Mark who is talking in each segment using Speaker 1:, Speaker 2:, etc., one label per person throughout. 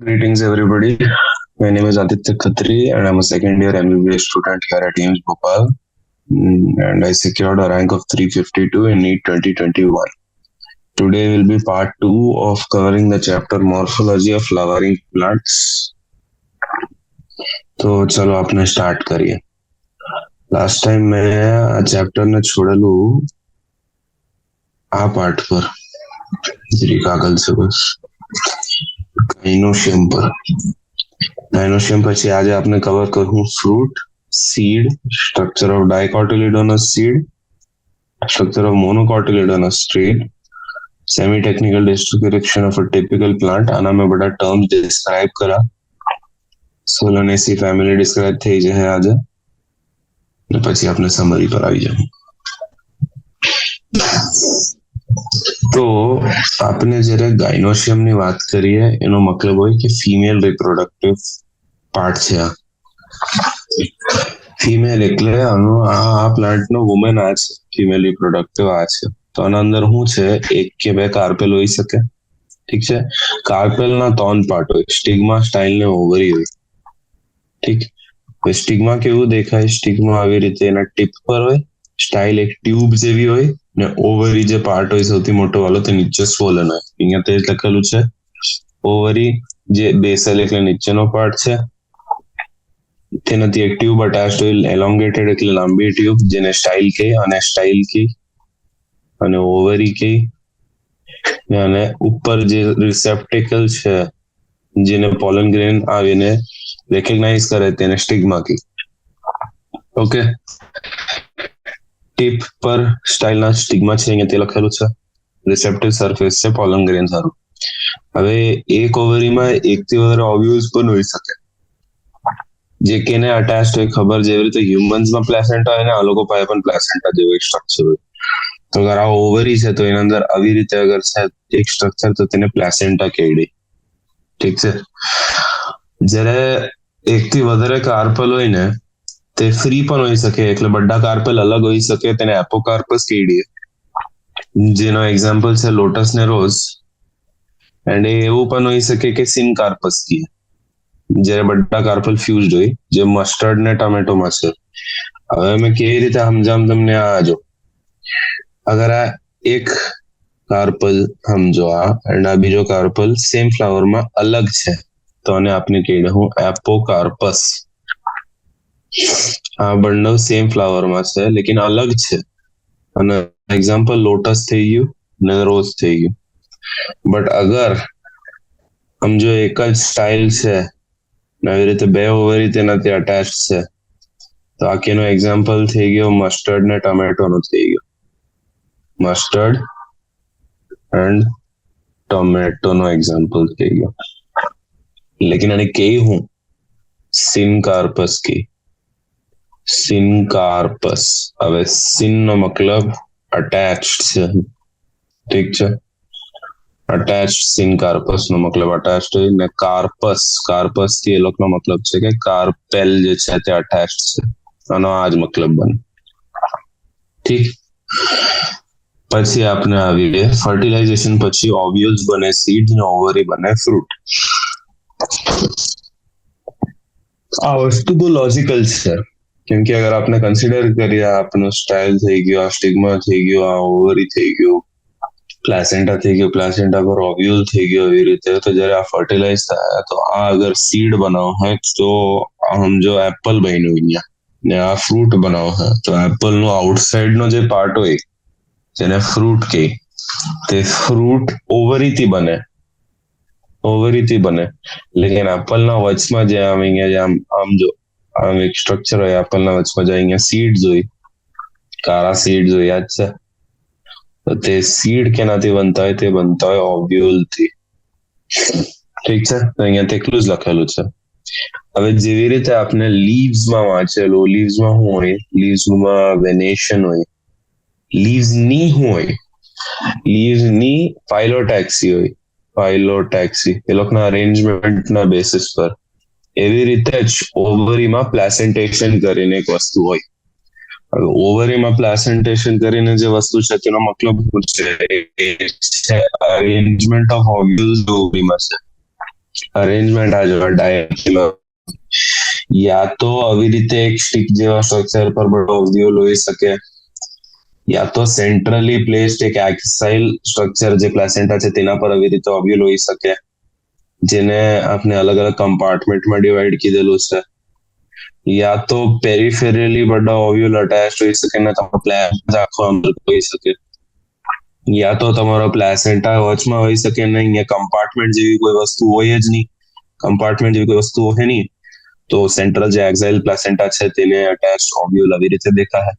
Speaker 1: Greetings, everybody. My name is Aditya Khatri, and I'm a second year MBBS student here at AIMS Bhopal. And I secured a rank of 352 in NEET 2021. Today will be part 2 of covering the chapter Morphology of Flowering Plants. तो चलो अपने start करिए. Last time मैं आ chapter ने छोड़ेલું આ part પર જરી કાગળ છે બસ ગાયનોશિયમ પર. ગાયનોશિયમ પછી આજે આપણે કવર કરવું fruit, seed, structure of dicotyledonous seed, structure of monocotyledonous seed, semi-technical description of a typical plant. આના મેં બધા ટર્મ્સ ડિસ્ક્રાઇબ કરા. સોલનેસી ફેમિલી ડિસ્ક્રાઇબ થઈ જાય આજે ને પછી આપણે સમરી પર આવી જાય. તો આપણે જ્યારે ગાયનોશિયમની વાત કરીએ એનો મતલબ હોય કે ફિમેલ રિપ્રોડક્ટિવ પાર્ટ છે. આ ફિમેલ એટલે આ પ્લાન્ટનો વુમેન આ છે, ફિમેલ રિપ્રોડક્ટિવ આ છે. તો આના અંદર શું છે, એક કે બે કાર્પેલ હોઈ શકે. ઠીક છે. કાર્પેલના 3 પાર્ટ હોય, સ્ટિગ્મા, સ્ટાઇલ ને ઓવરી હોય. ઠીક. સ્ટિગ્મા કેવું દેખાય? સ્ટિગ્મા આવી રીતે એના ટીપ પર હોય, સ્ટાઇલ એક ટ્યુબ જેવી હોય ને ઓવરી જે પાર્ટ હોય સૌથી મોટો વાળો તે નીચે સ્વોલન હોય. અહીંયા તે લખેલું છે ઓવરી જે બેસલ એટલે નીચેનો પાર્ટ છે તેનાથી એક ટ્યુબ અટેચ્ડ હોય, એલોંગેટેડ એટલે લાંબી ટ્યુબ જેને સ્ટાઇલ કહે અને સ્ટાઇલ કહે અને ઓવરી કહે અને ઉપર જે રિસેપ્ટેકલ છે જેને પોલન ગ્રેન આવીને રેકગ્નાઇઝ કરે તેને સ્ટિગ્મા કહે. ઓકે. ટીપ પર સ્ટાઇલના સ્ટિગ્મા છે, અહીંયા તે લખેલું છે. રિસેપ્ટિવ સરફેસ છે પોલન ગ્રેન સારું. હવે એક ઓવરીમાં એકથી વધારે ઓવ્યુલ્સ પણ હોઈ શકે જે કેને અટેચ્ડ હોય ખબર, જેવી રીતે હ્યુમન્સમાં પ્લેસેન્ટા હોય ને આ લોકો પાસે પણ પ્લેસેન્ટા જેવું એક સ્ટ્રક્ચર હોય. તો અગર આ ઓવરી છે તો એના અંદર આવી રીતે અગર છે એક સ્ટ્રક્ચર તો તેને પ્લેસેન્ટા કહેવાય. ઠીક છે. જ્યારે એકથી વધારે કાર્પલ હોય ને તે ફ્રી પણ હોઈ શકે, એટલે બધા કાર્પલ અલગ હોઈ શકે, તેને એપોકાર્પસ કહીએ, જેનો એક્ઝામ્પલ છે લોટસ ને રોઝ. એન્ડ એવું પણ હોઈ શકે કે સિનકાર્પસ કહીએ જ્યારે બધા કાર્પલ ફ્યુઝડ હોય, જે મસ્ટર્ડ ને ટમેટોમાં છે. હવે મેં કેવી રીતે સમજામ તમને આ જો. અગર આ એક કાર્પલ સમજો આ એન્ડ આ બીજો કાર્પલ સેમ ફ્લાવરમાં અલગ છે તો આને આપણે કહીએ હું એપોકાર્પસ. આ બંને સેમ ફ્લાવરમાં છે લેકિન અલગ છે. અને એક્ઝામ્પલ લોટસ થઈ ગયું ને રોઝ થઈ ગયું. બટ અગર સમજો એક જ સ્ટાઇલ છે ને આવી રીતે બે ઓવરી તેનાથી અટેચ છે તો આખીનો એક્ઝામ્પલ થઈ ગયો મસ્ટર્ડ ને ટમેટોનો થઈ ગયો. મસ્ટર્ડ એન્ડ ટમેટોનો એક્ઝામ્પલ થઈ ગયો. લેકિન આને કહી હું સિનકાર્પસ કહી. સિનકાર્પસ. હવે સિન નો મતલબ અટેચ્ડ છે. ઠીક છે. અટેચ્ડ સિનકાર્પસ નો મતલબ અટેચ્ડ હોય ને કાર્પસ, કાર્પસ થી એ લોકોનો મતલબ છે કે કાર્પેલ જે છે તે અટેચ્ડ છે. આનો આ જ મતલબ બને. ઠીક. પછી આપણે આવીએ ફર્ટિલાઇઝેશન પછી ઓવ્યુલ્સ બને સીડ ને ઓવરી બને ફ્રૂટ. આ વસ્તુ બહુ લોજિકલ છે કેમ કે અગર આપણે કન્સિડર કરીએ આપણો સ્ટાઇલ થઈ ગયો, આ સ્ટિગ્મા થઈ ગયો, આ ઓવરી થઈ ગયું, પ્લાસેન્ટા થઈ ગયો, પ્લાસેન્ટા પર ઓવ્યુલ થઈ ગયો, એવી રીતે તો જ્યારે આ ફર્ટિલાઇઝ થાય તો આ અગર સીડ બનાવો હોય તો સમજો એપલ બન્યું અહીંયા ને આ ફ્રૂટ બનાવો હોય તો એપલ નો આઉટસાઇડ નો જે પાર્ટ હોય જેને ફ્રૂટ કહે તે ફ્રૂટ ઓવરીથી બને. ઓવરીથી બને લેકિન એપલના વચમાં જે આમ અહીંયા આમ જો આમ એક સ્ટ્રક્ચર હોય એપલના વચમાં જે અહીંયા સીડ્સ હોય, કાળા સીડ્સ હોય, યાદ છે? તો તે સીડ કેનાથી બનતા હોય? તે બનતા હોય ઓવ્યુલથી. ઠીક છે. તો અહીંયા તેટલું જ લખેલું છે. હવે જેવી રીતે આપણે લીવ્સમાં વાંચેલું, લીવ્સમાં શું હોય? લીવ્સમાં વેનેશન હોય. લીવ્સની શું હોય? લીવ્સની ફાઇલોટેક્સી હોય. ફાઇલોટેક્સી એ લોકોના અરેન્જમેન્ટના બેસિસ પર. એવી રીતે જ ઓવરીમાં પ્લેસેન્ટેશન કરીને એક વસ્તુ હોય. હવે ઓવરીમાં પ્લેસેન્ટેશન કરીને જે વસ્તુ છે તેનો મતલબ શું છે? અરેન્જમેન્ટ ઓફ ઓવ્યુલ્સ ઓવરીમાં છે. અરેન્જમેન્ટ આ જો ડાયરેક્ટ યા તો આવી રીતે એક સ્ટિક જેવા સ્ટ્રક્ચર પર બધો ઓવ્યુલ હોઈ શકે, યા તો સેન્ટ્રલી પ્લેસ્ડ એક એક્સાઇલ સ્ટ્રક્ચર જે પ્લેસેન્ટા છે તેના પર આવી રીતે ઓવ્યુલ હોઈ શકે, જેને આપણે અલગ અલગ કમ્પાર્ટમેન્ટમાં ડિવાઈડ કીધેલું છે, યા તો પેરિફેરલી બધા ઓવ્યુલ અટેચ હોઈ શકે ને તમારો પ્લેસેન્ટા આખો અંદર હોઈ શકે, યા તો તમારો પ્લેસેન્ટા વચમાં હોઈ શકે ને અહીંયા કમ્પાર્ટમેન્ટ જેવી કોઈ વસ્તુ હોય જ નહીં, કમ્પાર્ટમેન્ટ જેવી કોઈ વસ્તુ હોય નહીં, તો સેન્ટ્રલ જે એક્સાઇલ પ્લેસેન્ટા છે તેને અટેચ ઓવ્યુલ આવી રીતે દેખાય.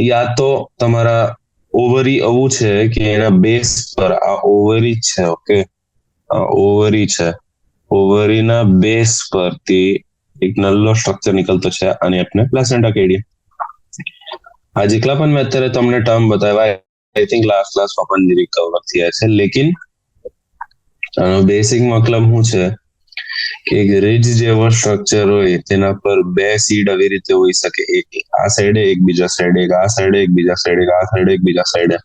Speaker 1: યા તો તમારા ઓવરી આવું છે કે એના બેઝ પર આ ઓવરી છે, ઓકે ઓવરી છે, ઓવરીના બેઝ પરથી એક નલ્લો સ્ટ્રક્ચર નીકળતો છે અને આપણે પ્લેસેન્ટા કહીએ. આ જેટલા પણ મેં અત્યારે તમને ટર્મ બતાવ્યા આઈ થિંક લાસ્ટ ક્લાસ આપણને રિકવર થયા છે, લેકિન બેસિક મતલબ શું છે કે એક રિજ જેવો સ્ટ્રક્ચર હોય તેના પર બે સીડ આવી રીતે હોઈ શકે, એક આ સાઈડે એક બીજા સાઈડે, એક આ સાઈડે એક બીજા સાઈડે, એક આ સાઈડે એક બીજા સાઈડે,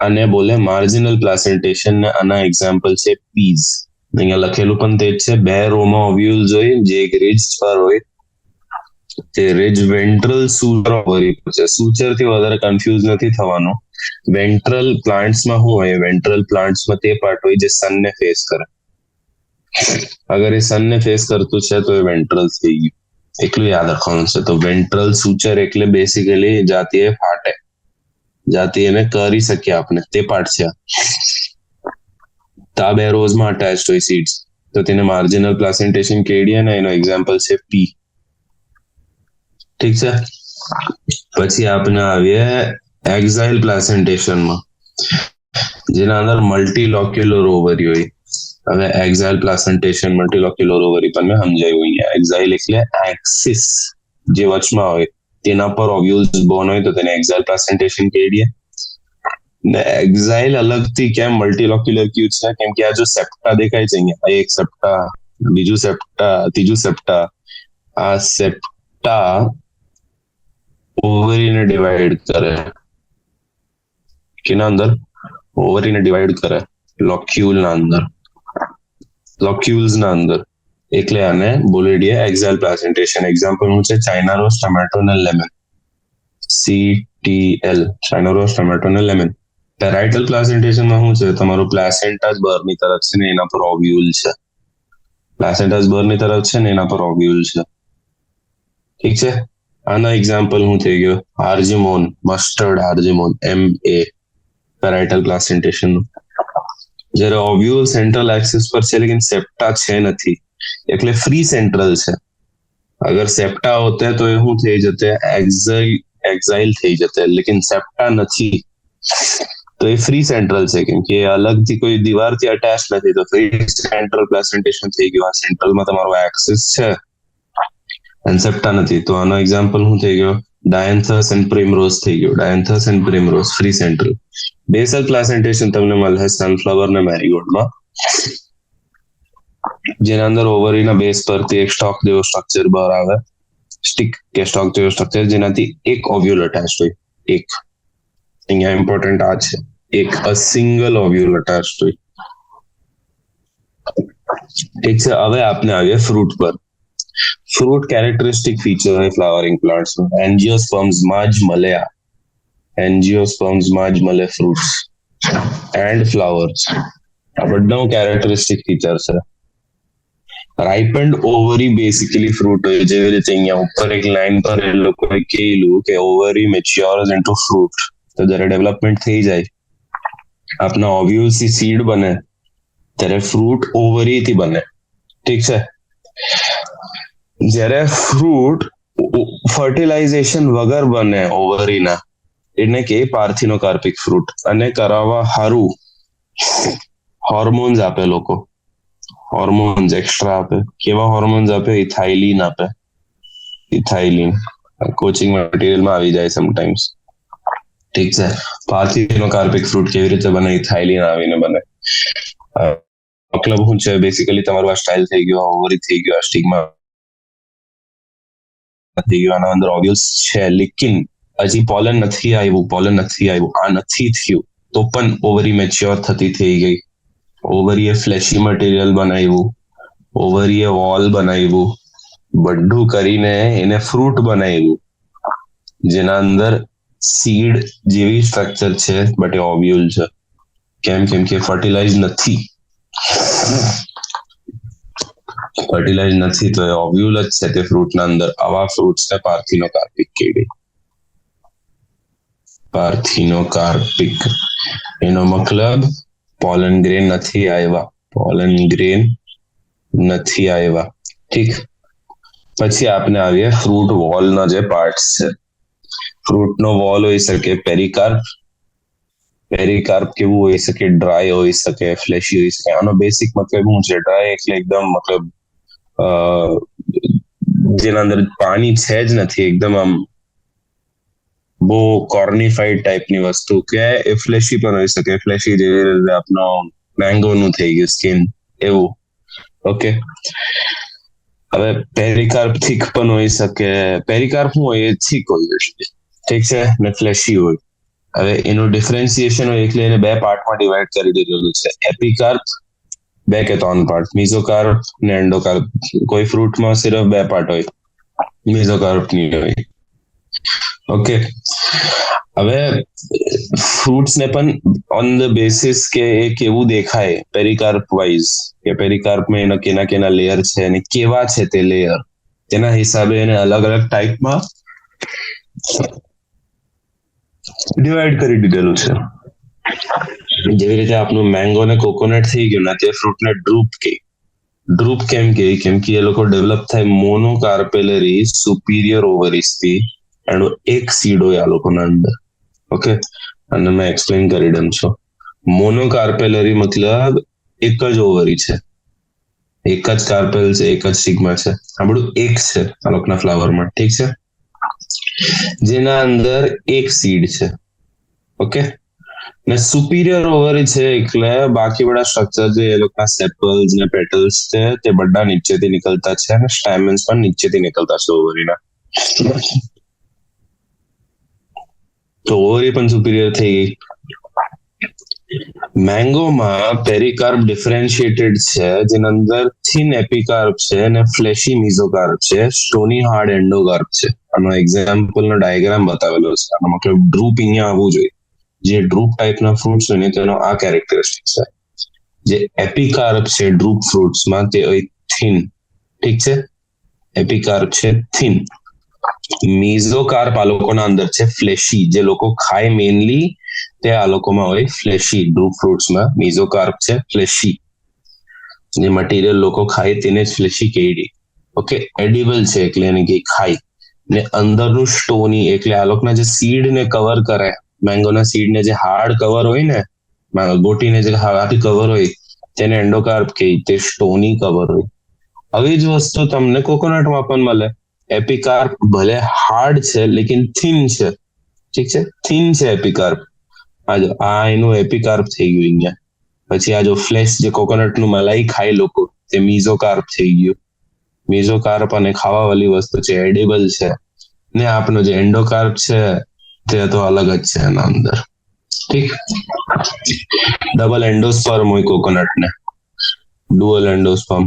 Speaker 1: અને બોલે માર્જિનલ પ્લાસેન્ટેશન ને આના એક્ઝામ્પલ છે પીઝ. અહીંયા લખેલું પણ તે જ છે, બે રોમાં ઓવ્યુલ્સ હોય જે એક રિજ પર હોય, તે રિજ વેન્ટ્રલ સૂચર ઓવરી પર છે. સૂચરથી વધારે કન્ફ્યુઝ નથી થવાનું. વેન્ટ્રલ પ્લાન્ટ્સમાં શું હોય, વેન્ટ્રલ પ્લાન્ટ્સમાં તે પાર્ટ હોય જે સનને ફેસ કરે. અગર એ સનને ફેસ કરતું છે તો એ વેન્ટ્રલ થઈ ગયું, એટલું યાદ રાખવાનું છે. તો વેન્ટ્રલ સૂચર એટલે બેસિકલી જાતિ એ ફાટે, જાતિ એને કરી શકીએ આપણે, તે પાર્ટ છે. તો આ બે રોઝમાં અટેચ્ડ હોય સીડ્સ, તો તેને માર્જિનલ પ્લાસેન્ટેશન કહીએ ને એનો એક્ઝામ્પલ છે પી. ઠીક છે. પછી આપણે આવીએ એક્સાઇલ પ્લાસેન્ટેશનમાં, જેના અંદર મલ્ટીલોક્યુલર ઓવરી હોય. હવે એક્સાઇલ પ્લાસેન્ટેશન મલ્ટીલોક્યુલર ઓવરી પર મેં સમજાવ્યું અહીંયા. એક્સાઇલ એટલે એક્સિસ જે વચમાં હોય તેના પર ઓવ્યુલ્સ બોર્ન હોય તો તેને એક્સાઇલ પ્લાસેન્ટેશન કહીએ. ને એક્સાઇલ અલગથી કેમ મલ્ટીલોક્યુલર ક્યુ છે, કેમ કે આ જો સેપ્ટા દેખાય છે અહીંયા, એક સેપ્ટા, બીજું સેપ્ટા, ત્રીજું સેપ્ટા, આ સેપ્ટા ઓવરીને ડિવાઈડ કરે, કેના અંદર? ઓવરીને ડિવાઈડ કરે લોક્યુલના અંદર, લોક્યુલ્સના અંદર, એટલે આને બોલી દઈએ એક્સાઇલ પ્લાસેન્ટેશન. એક્ઝામ્પલ શું છે? ચાઇના રોઝ, ટમેટો ને lemon, CTL, China rose, tomato ને લેમન. પેરાઇટલ પ્લાસેન્ટેશનમાં શું છે? તમારું પ્લાસેન્ટા જ બહારની તરફ છે ને એના પર ઓવ્યુલ છે, પ્લાસેન્ટા જ બહારની તરફ છે ને એના પર ઓવ્યુલ છે. ઠીક છે. આના એક્ઝામ્પલ શું થઈ ગયો? હાર્જીમોન, મસ્ટર્ડ હાર્જીમોન, MA, પેરાઇટલ પ્લાસેન્ટેશન. જ્યારે ઓવ્યુલ સેન્ટ્રલ એક્સિસ પર છે લેકિન સેપ્ટા છે નથી, એટલે ફ્રી સેન્ટ્રલ છે. અગર સેપ્ટા હોતે તો એ શું થઈ જતે? એક્સાઇલ થઈ જતે, લેકિન સેપ્ટા નથી તો એ ફ્રી સેન્ટ્રલ છે, કેમ કે અલગથી કોઈ દીવારથી અટેચ નથી, તો ફ્રી સેન્ટ્રલ પ્લાસેન્ટેશન થઈ ગયું. આ સેન્ટ્રલમાં તમારો એક્સિસ છે અને સેપ્ટા નથી, તો આનો એક્ઝામ્પલ શું થઈ ગયો? ડાયન્થસ એન્ડ પ્રિમરોઝ થઈ ગયો. ડાયન્થસ એન્ડ પ્રિમરોઝ ફ્રી સેન્ટ્રલ. બેસલ પ્લાસેન્ટેશન તમને મળે સનફ્લાવર ને મેરીગોલ્ડમાં, જેના અંદર ઓવરીના બેઝ પરથી એક સ્ટોક જેવો સ્ટ્રક્ચર બહાર આવે, સ્ટિક કે સ્ટોક જેવો સ્ટ્રક્ચર, જેનાથી એક ઓવ્યુલ અટેચ હોય. એક અહીંયા ઇમ્પોર્ટન્ટ આ છે, એક અ સિંગલ ઓવ્યુલ અટેચ હોય. ઠીક છે. હવે આપણે આવીએ ફ્રૂટ પર. ફ્રૂટ કેરેક્ટરિસ્ટિક ફીચર હોય ફ્લાવરિંગ પ્લાન્ટ્સમાં, એન્જિયોસ્પર્મ્સમાં જ મળે. એન્જિયોસ્પર્મ્સમાં જ મળે ફ્રૂટ્સ એન્ડ ફ્લાવર્સ. આ બધાનું કેરેક્ટરિસ્ટિક ફીચર છે. રાઇપન્ડ ઓવરી બેસિકલી ફ્રૂટ હોય, જેવી રીતે અહીંયા ઉપર એક લાઈન પર એ લોકોએ કહેલું કે ઓવરી મેચ્યોર્સ ઇન્ટુ ફ્રૂટ. તો જ્યારે ડેવલપમેન્ટ થઈ જાય, આપના ઓવ્યુલ્સ થી સીડ બને, ત્યારે ફ્રૂટ ઓવરીથી બને. ઠીક છે. જ્યારે ફ્રૂટ ફર્ટિલાઇઝેશન વગર બને ઓવરીના, એટલે કે પાર્થિનોકાર્પિક ફ્રૂટ, અને કરાવવા હારું હોર્મોન્સ આપે લોકો, હોર્મોન્સ એક્સ્ટ્રા આપે. કેવા હોર્મોન્સ આપે? ઇથાઇલિન આપે. ઇથાઇલિન કોચિંગ મટીરિયલમાં આવી જાય સમટાઈમ્સ. ઠીક છે. પાર્થિનોકાર્પિક ફ્રૂટ કેવી રીતે બને? ઇથાઇલિન આવીને બને. મતલબ શું છે? બેસિકલી તમારું આ સ્ટાઇલ થઈ ગયો, ઓવરી થઈ ગયો, આ સ્ટિગ્મા થઈ ગયો, આના અંદર ઓવ્યુલ્સ છે, લેકિન હજી પોલન નથી આવ્યું, આ નથી થયું, તો પણ ઓવરી મેચ્યોર થતી થઈ ગઈ. ઓવરીએ ફ્લેશી મટીરિયલ બનાવ્યું, ઓવરીએ વોલ બનાવ્યું, બધું કરીને એને ફ્રૂટ બનાવ્યું, જેના અંદર સીડ જેવી સ્ટ્રક્ચર છે, બટ એ ઓવ્યુલ છે. કેમ કે ફર્ટિલાઇઝ નથી, તો એ ઓવ્યુલ જ છે તે ફ્રૂટના અંદર. આવા ફ્રૂટ્સને પાર્થિનોકાર્પિક કહેવાય. પાર્થિનોકાર્પિક એનો મતલબ પોલન ગ્રેન નથી આવ્યા. ઠીક. પછી આપણે આવીએ ફ્રૂટ વોલના જે પાર્ટ્સ છે. ફ્રૂટનો વોલ હોઈ શકે પેરિકાર્પ કેવું હોઈ શકે? ડ્રાય હોઈ શકે, ફ્લેશી હોઈ શકે. આનો બેસિક મતલબ શું છે? ડ્રાય એટલે એકદમ મતલબ જેના અંદર પાણી છે જ નથી, એકદમ આમ બહુ કોર્નિફાઈડ ટાઈપની વસ્તુ. કે એ ફ્લેશી પણ હોઈ શકે, ફ્લેશી જેવી રીતે આપનો મેંગોનું થઈ ગયું સ્કિન એવું. ઓકે. હવે પેરિકાર્પ થીક પણ હોઈ શકે. પેરિકાર્પ શું હોય? એ થીક હોય છે, ઠીક છે, ને ફ્લેશી હોય. હવે એનું ડિફરન્સિએશન હોય એટલે એને બે પાર્ટમાં ડિવાઈડ કરી દીધેલું છે. એપિકાર્પ 2 કે 3 પાર્ટ, મીઝોકાર્પ ને એન્ડોકાર્પ. કોઈ ફ્રૂટમાં સિર્ફ 2 પાર્ટ હોય, મીઝોકાર્પ નહીં હોય. ઓકે. હવે ફ્રૂટ્સ ને પણ ઓન ધ બેસિસ કે એ કેવું દેખાય પેરિકાર્પ વાઇઝ, કે પેરિકાર્પમાં એના કેના લેયર છે અને કેવા છે તે લેયર, તેના હિસાબે એને અલગ અલગ ટાઈપમાં ડિવાઈડ કરી દીધેલું છે. જેવી રીતે આપણું મેંગો ને કોકોનટ થઈ ગયું ને, તે ફ્રૂટને ડ્રૂપ કેમ કે એ લોકો ડેવલપ થાય મોનોકાર્પેલરી સુપીરિયર ઓવરીસથી, એનો એક સીડ હોય આ લોકોના અંદર. ઓકે. અને મેં એક્સપ્લેન કરી દઉં છું. મોનોકાર્પેલરી મતલબ એક જ ઓવરી છે, એક જ કાર્પેલ છે, એક જ સિગ્મા છે. આ બધું એક છે આ લોકોના ફ્લાવરમાં, ઠીક છે, જેના અંદર એક સીડ છે. ઓકે. ને સુપીરિયર ઓવરી છે એટલે બાકી બધા સ્ટ્રક્ચર જે એ લોકોના સેપલ્સ ને પેટલ્સ છે તે બધા નીચેથી નીકળતા છે અને સ્ટેમન્સ પણ નીચેથી નીકળતા છે ઓવરીના. તો ઓવરી પણ સુપીરિયર થઈ ગઈ. મેંગોમાં પેરિકાર્પ ડિફરન્શિએટેડ છે, જેના અંદર થિન એપિકાર્પ છે અને ફ્લેશી મીઝોકાર્પ છે, સ્ટોની હાર્ડ એન્ડોકાર્પ છે. આનો એક્ઝામ્પલનો ડાયાગ્રામ બતાવેલો છે. આનો મતલબ ડ્રૂપ અહીંયા આવવું જોઈએ. જે ડ્રૂપ ટાઈપના ફ્રૂટ્સ હોય ને તેનો આ કેરેક્ટરિસ્ટિક છે. જે એપિકાર્પ છે ડ્રૂપ ફ્રૂટ્સમાં તે હોય થિન, ઠીક છે, એપિકાર્પ છે થિન. મીઝોકાર્પ આ લોકોના અંદર છે ફ્લેશી, જે લોકો ખાય મેઇનલી તે આ લોકોમાં હોય ફ્લેશી. ડ્રૂપ ફ્રૂટ્સમાં મીઝોકાર્પ છે ફ્લેશી, જે મટીરિયલ લોકો ખાય તેને જ ફ્લેશી કહેડી. ઓકે. એડિબલ છે એટલે એને કે ખાય. ને અંદરનું સ્ટોની એટલે આ લોકોના જે સીડ ને કવર કરે, મેંગોના સીડને જે હાર્ડ કવર હોય ને, ગોટીને જે હાર્ડ કવર હોય તેને એન્ડોકાર્પ કહે, તે સ્ટોની કવર હોય. આવી જ વસ્તુ તમને કોકોનટમાં પણ મળે. એપિકાર્પ ભલે હાર્ડ છે લેકિન થિન છે, ઠીક છે, થિન છે એપિકાર્પ. આ એનું એપિકાર્પ થઈ ગયું અહીંયા. પછી આ જો ફ્લેશ જે કોકોનટનું મલાઈ ખાય લોકો, તે મીઝોકાર્પ થઈ ગયું. મીઝોકાર્પ અને ખાવા વાળી વસ્તુ છે, એડિબલ છે. ને આપણો જે એન્ડોકાર્પ છે તે તો અલગ જ છે એના અંદર, ઠીક. ડબલ એન્ડોસ્પર્મ હોય કોકોનટને, ડુઅલ એન્ડોસ્પર્મ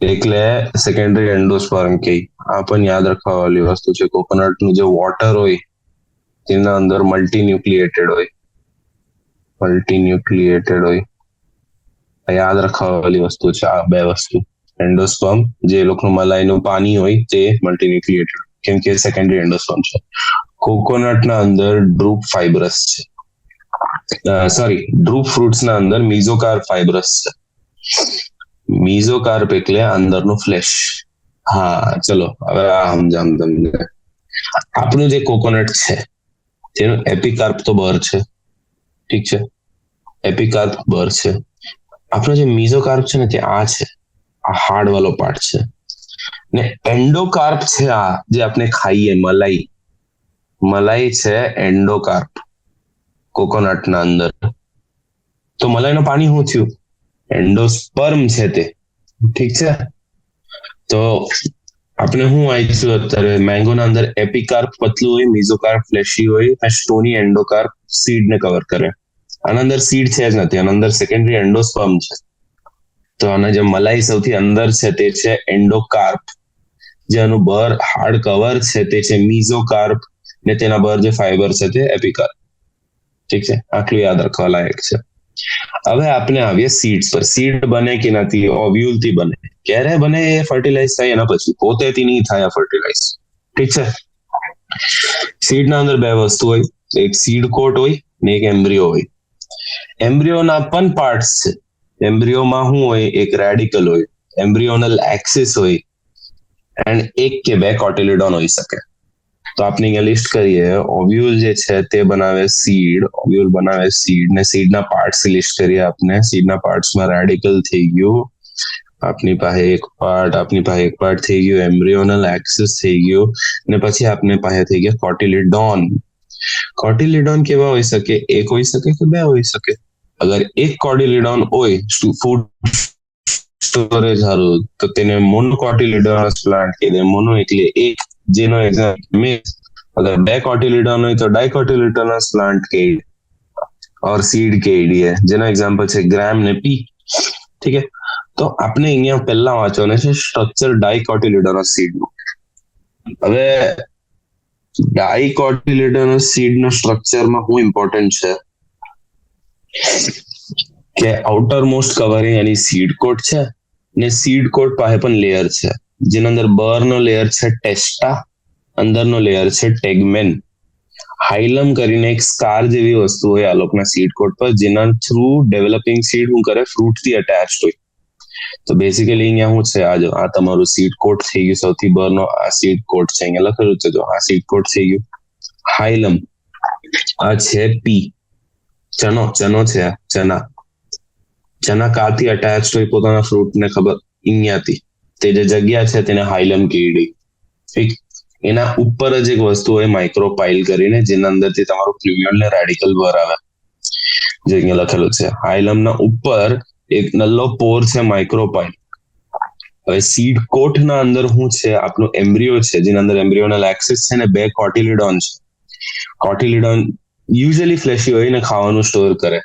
Speaker 1: એટલે સેકન્ડરી એન્ડોસ્પર્મ કહે. આ પણ યાદ રાખવા વાળી વસ્તુ છે. કોકોનટનું જે વોટર હોય તેના અંદર મલ્ટીન્યુક્લિએટેડ હોય. યાદ રાખવા વાળી વસ્તુ છે આ બે વસ્તુ. એન્ડોસ્પર્મ જે લોકોનું મલાઈનું પાણી હોય તે મલ્ટીન્યુક્લિએટેડ, કેમ કે સેકન્ડરી એન્ડોસ્પર્મ છે. કોકોનટના અંદર ડ્રૂપ ફાઇબ્રસ છે, ડ્રૂપ ફ્રૂટ્સના અંદર મીઝોકાર્પ ફાઇબ્રસ છે. મીઝોકાર્પ એટલે અંદરનું ફ્લેશ. હા ચલો હવે આ સમજામ તમને. આપણું જે કોકોનટ છે તેનું એપિકાર્પ તો બર છે, ઠીક છે, એપિકાર્પ બર છે. આપણો જે મીઝોકાર્પ છે ને તે આ છે, આ હાર્ડ વાળો પાર્ટ છે. ને એન્ડોકાર્પ છે આ જે આપણે ખાઈએ, મલાઈ છે એન્ડોકાર્પ કોકોનટના અંદર. તો મલાઈનું પાણી શું થયું? એન્ડોસ્પર્મ છે તે, ઠીક છે. તો આપણે શું વાંચ્યું અત્યારે? મેંગોના અંદર એપિકાર્પ પતલું હોય, મીઝોકાર્પ ફ્લેશી હોય, સ્ટોની એન્ડોકાર્પ સીડ ને કવર કરે. આના અંદર સીડ છે જ નથી, આના અંદર સેકન્ડરી એન્ડોસ્પર્મ છે. તો આના જે મલાઈ સૌથી અંદર છે તે છે એન્ડોકાર્પ, જે આનું બહાર હાર્ડ કવર છે તે છે મીઝોકાર્પ, ને તેના બહાર જે ફાઈબર છે તે એપિકાર્પ. ઠીક છે, આટલું યાદ રાખવા લાયક છે. હવે આપણે આવીએ સીડ્સ પર. સીડ બને કે નથી? ઓવ્યુલ થી બને. ક્યારે બને? એ ફર્ટિલાઇઝ થાય એના પછી, પોતેથી નહીં થાય ફર્ટિલાઇઝ. ઠીક છે. સીડના અંદર બે વસ્તુ હોય, એક સીડ કોટ હોય ને એક એમ્બ્રિયો હોય. એમ્બ્રિયોના પણ પાર્ટ્સ છે. એમ્બ્રિયોમાં શું હોય? એક રેડિકલ હોય, એમ્બ્રિયોનલ એક્સિસ હોય, એન્ડ એક કે બે કોટિલિડોન હોઈ શકે. તો આપણે અહીંયા લિસ્ટ કરીએ. ઓવ્યુલ જે છે તે બનાવે સીડ, ઓવ્યુલ બનાવે સીડ, ને સીડના પાર્ટ્સ લિસ્ટ કરીએ આપણે. સીડના પાર્ટ્સમાં રેડિકલ થઈ ગયું, આપની પાસે એક પાર્ટ થઈ ગયું, એમ્બ્રિયોનલ એક્સિસ થઈ ગયું, ને પછી આપની પાસે થઈ ગયા કોટિલિડોન. કોટિલિડોન કેવા હોઈ શકે? એક હોઈ શકે કે બે હોઈ શકે? અગર એક કોટિલિડોન હોય ફૂડ સ્ટોરેજ હારું, તો તેને મોનોકોટિલિડોનસ પ્લાન્ટ કહેવાય. મોનો એટલે એક, જેનો એક્ઝામ્પલ અગર બે કોટિલિડોન હોય તો ડાઇકોટિલિડોનસ પ્લાન્ટ કહેવાય, और सीड કેડી है, જેનો એક્ઝામ્પલ છે ગ્રામ ને પી. ઠીક છે. તો આપણે અહીંયા પહેલા વાંચવાનું છે સ્ટ્રક્ચર ડાઇકોટિલિડોનસ સીડનું. હવે ડાઇકોટિલિડોનસ સીડના સ્ટ્રક્ચરમાં શું ઇમ્પોર્ટન્ટ છે કે આઉટર મોસ્ટ કવરિંગ એની સીડ કોટ છે, ને સીડ કોટ પાસે પણ લેયર છે, જેના અંદર બહારનો લેયર છે ટેસ્ટા, અંદરનો લેયર છે ટેગમેન. હાઇલમ કરીને એક સ્કાર જેવી વસ્તુ હોય આ લોકોના સીડ કોટ પર, જેના થ્રુ ડેવલપિંગ સીડ શું કરે? ફ્રૂટથી અટેચ્ડ હોય. તો બેસિકલી અહીંયા શું છે? આ તમારું સીડ કોટ થઈ ગયું, સૌથી બહારનો આ સીડ કોટ છે, અહીંયા લખેલું છે જો, આ સીડ કોટ થઈ ગયું. હાઇલમ આ છે પી. ચનો છે, ચના કાથી અટેચ્ડ હોય પોતાના ફ્રૂટને ખબર? અહીંયાથી. તે જે જગ્યા છે તેને હાઇલમ કીડી. ઠીક. એના ઉપર જ એક વસ્તુ હોય માઇક્રોપાઇલ કરીને, જેના અંદરથી તમારું પ્લ્યુમ્યુલ ને રેડિકલ બહાર આવે, જે અહીંયા લખેલું છે. હાઇલમના ઉપર એક નલ્લો પોર છે માઇક્રોપાઇલ. હવે સીડ કોટના અંદર શું છે? આપણું એમ્બ્રિયો છે, જેના અંદર એમ્બ્રિયોનલ એક્સિસ છે ને બે કોટિલિડોન છે. કોટિલિડોન યુઝ્યુઅલી ફ્લેશી હોય ને ખાવાનું સ્ટોર કરે.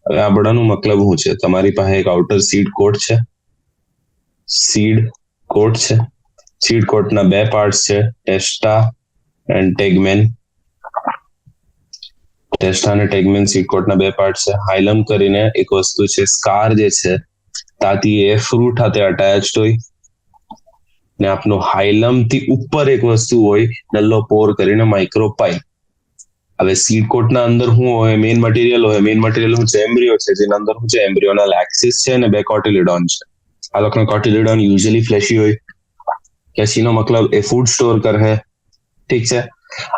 Speaker 1: હવે આ બધાનું મતલબ શું છે? તમારી પાસે એક આઉટર સીડ કોટ છે, સીડ કોટના બે પાર્ટ છે, ટેસ્ટા એન્ડ ટેગમેન. ટેસ્ટા અને ટેગમેન સીડ કોટના બે પાર્ટ છે. હાઇલમ કરીને એક વસ્તુ છે, સ્કાર જે છે તાથી એ ફ્રૂટ સાથે અટેચ્ડ હોય, ને આપનું હાઇલમ થી ઉપર એક વસ્તુ હોય નલ્લો પોર કરીને માઇક્રોપાઇલ. હવે સીડ કોટના અંદર શું હોય? મેઇન મટીરિયલ હોય. મેઇન મટીરિયલ શું છે? એમ્બ્રિયો છે, જેના અંદર શું છે? એમ્બ્રિયોનલ એક્સિસ છે ને બે કોટિલિડોન છે. આ લોકોના કોટિલિડોન યુઝ્યુઅલી ફ્લેશી હોય. ફ્લેશીનો મતલબ એ ફૂડ સ્ટોર કરે. ઠીક છે.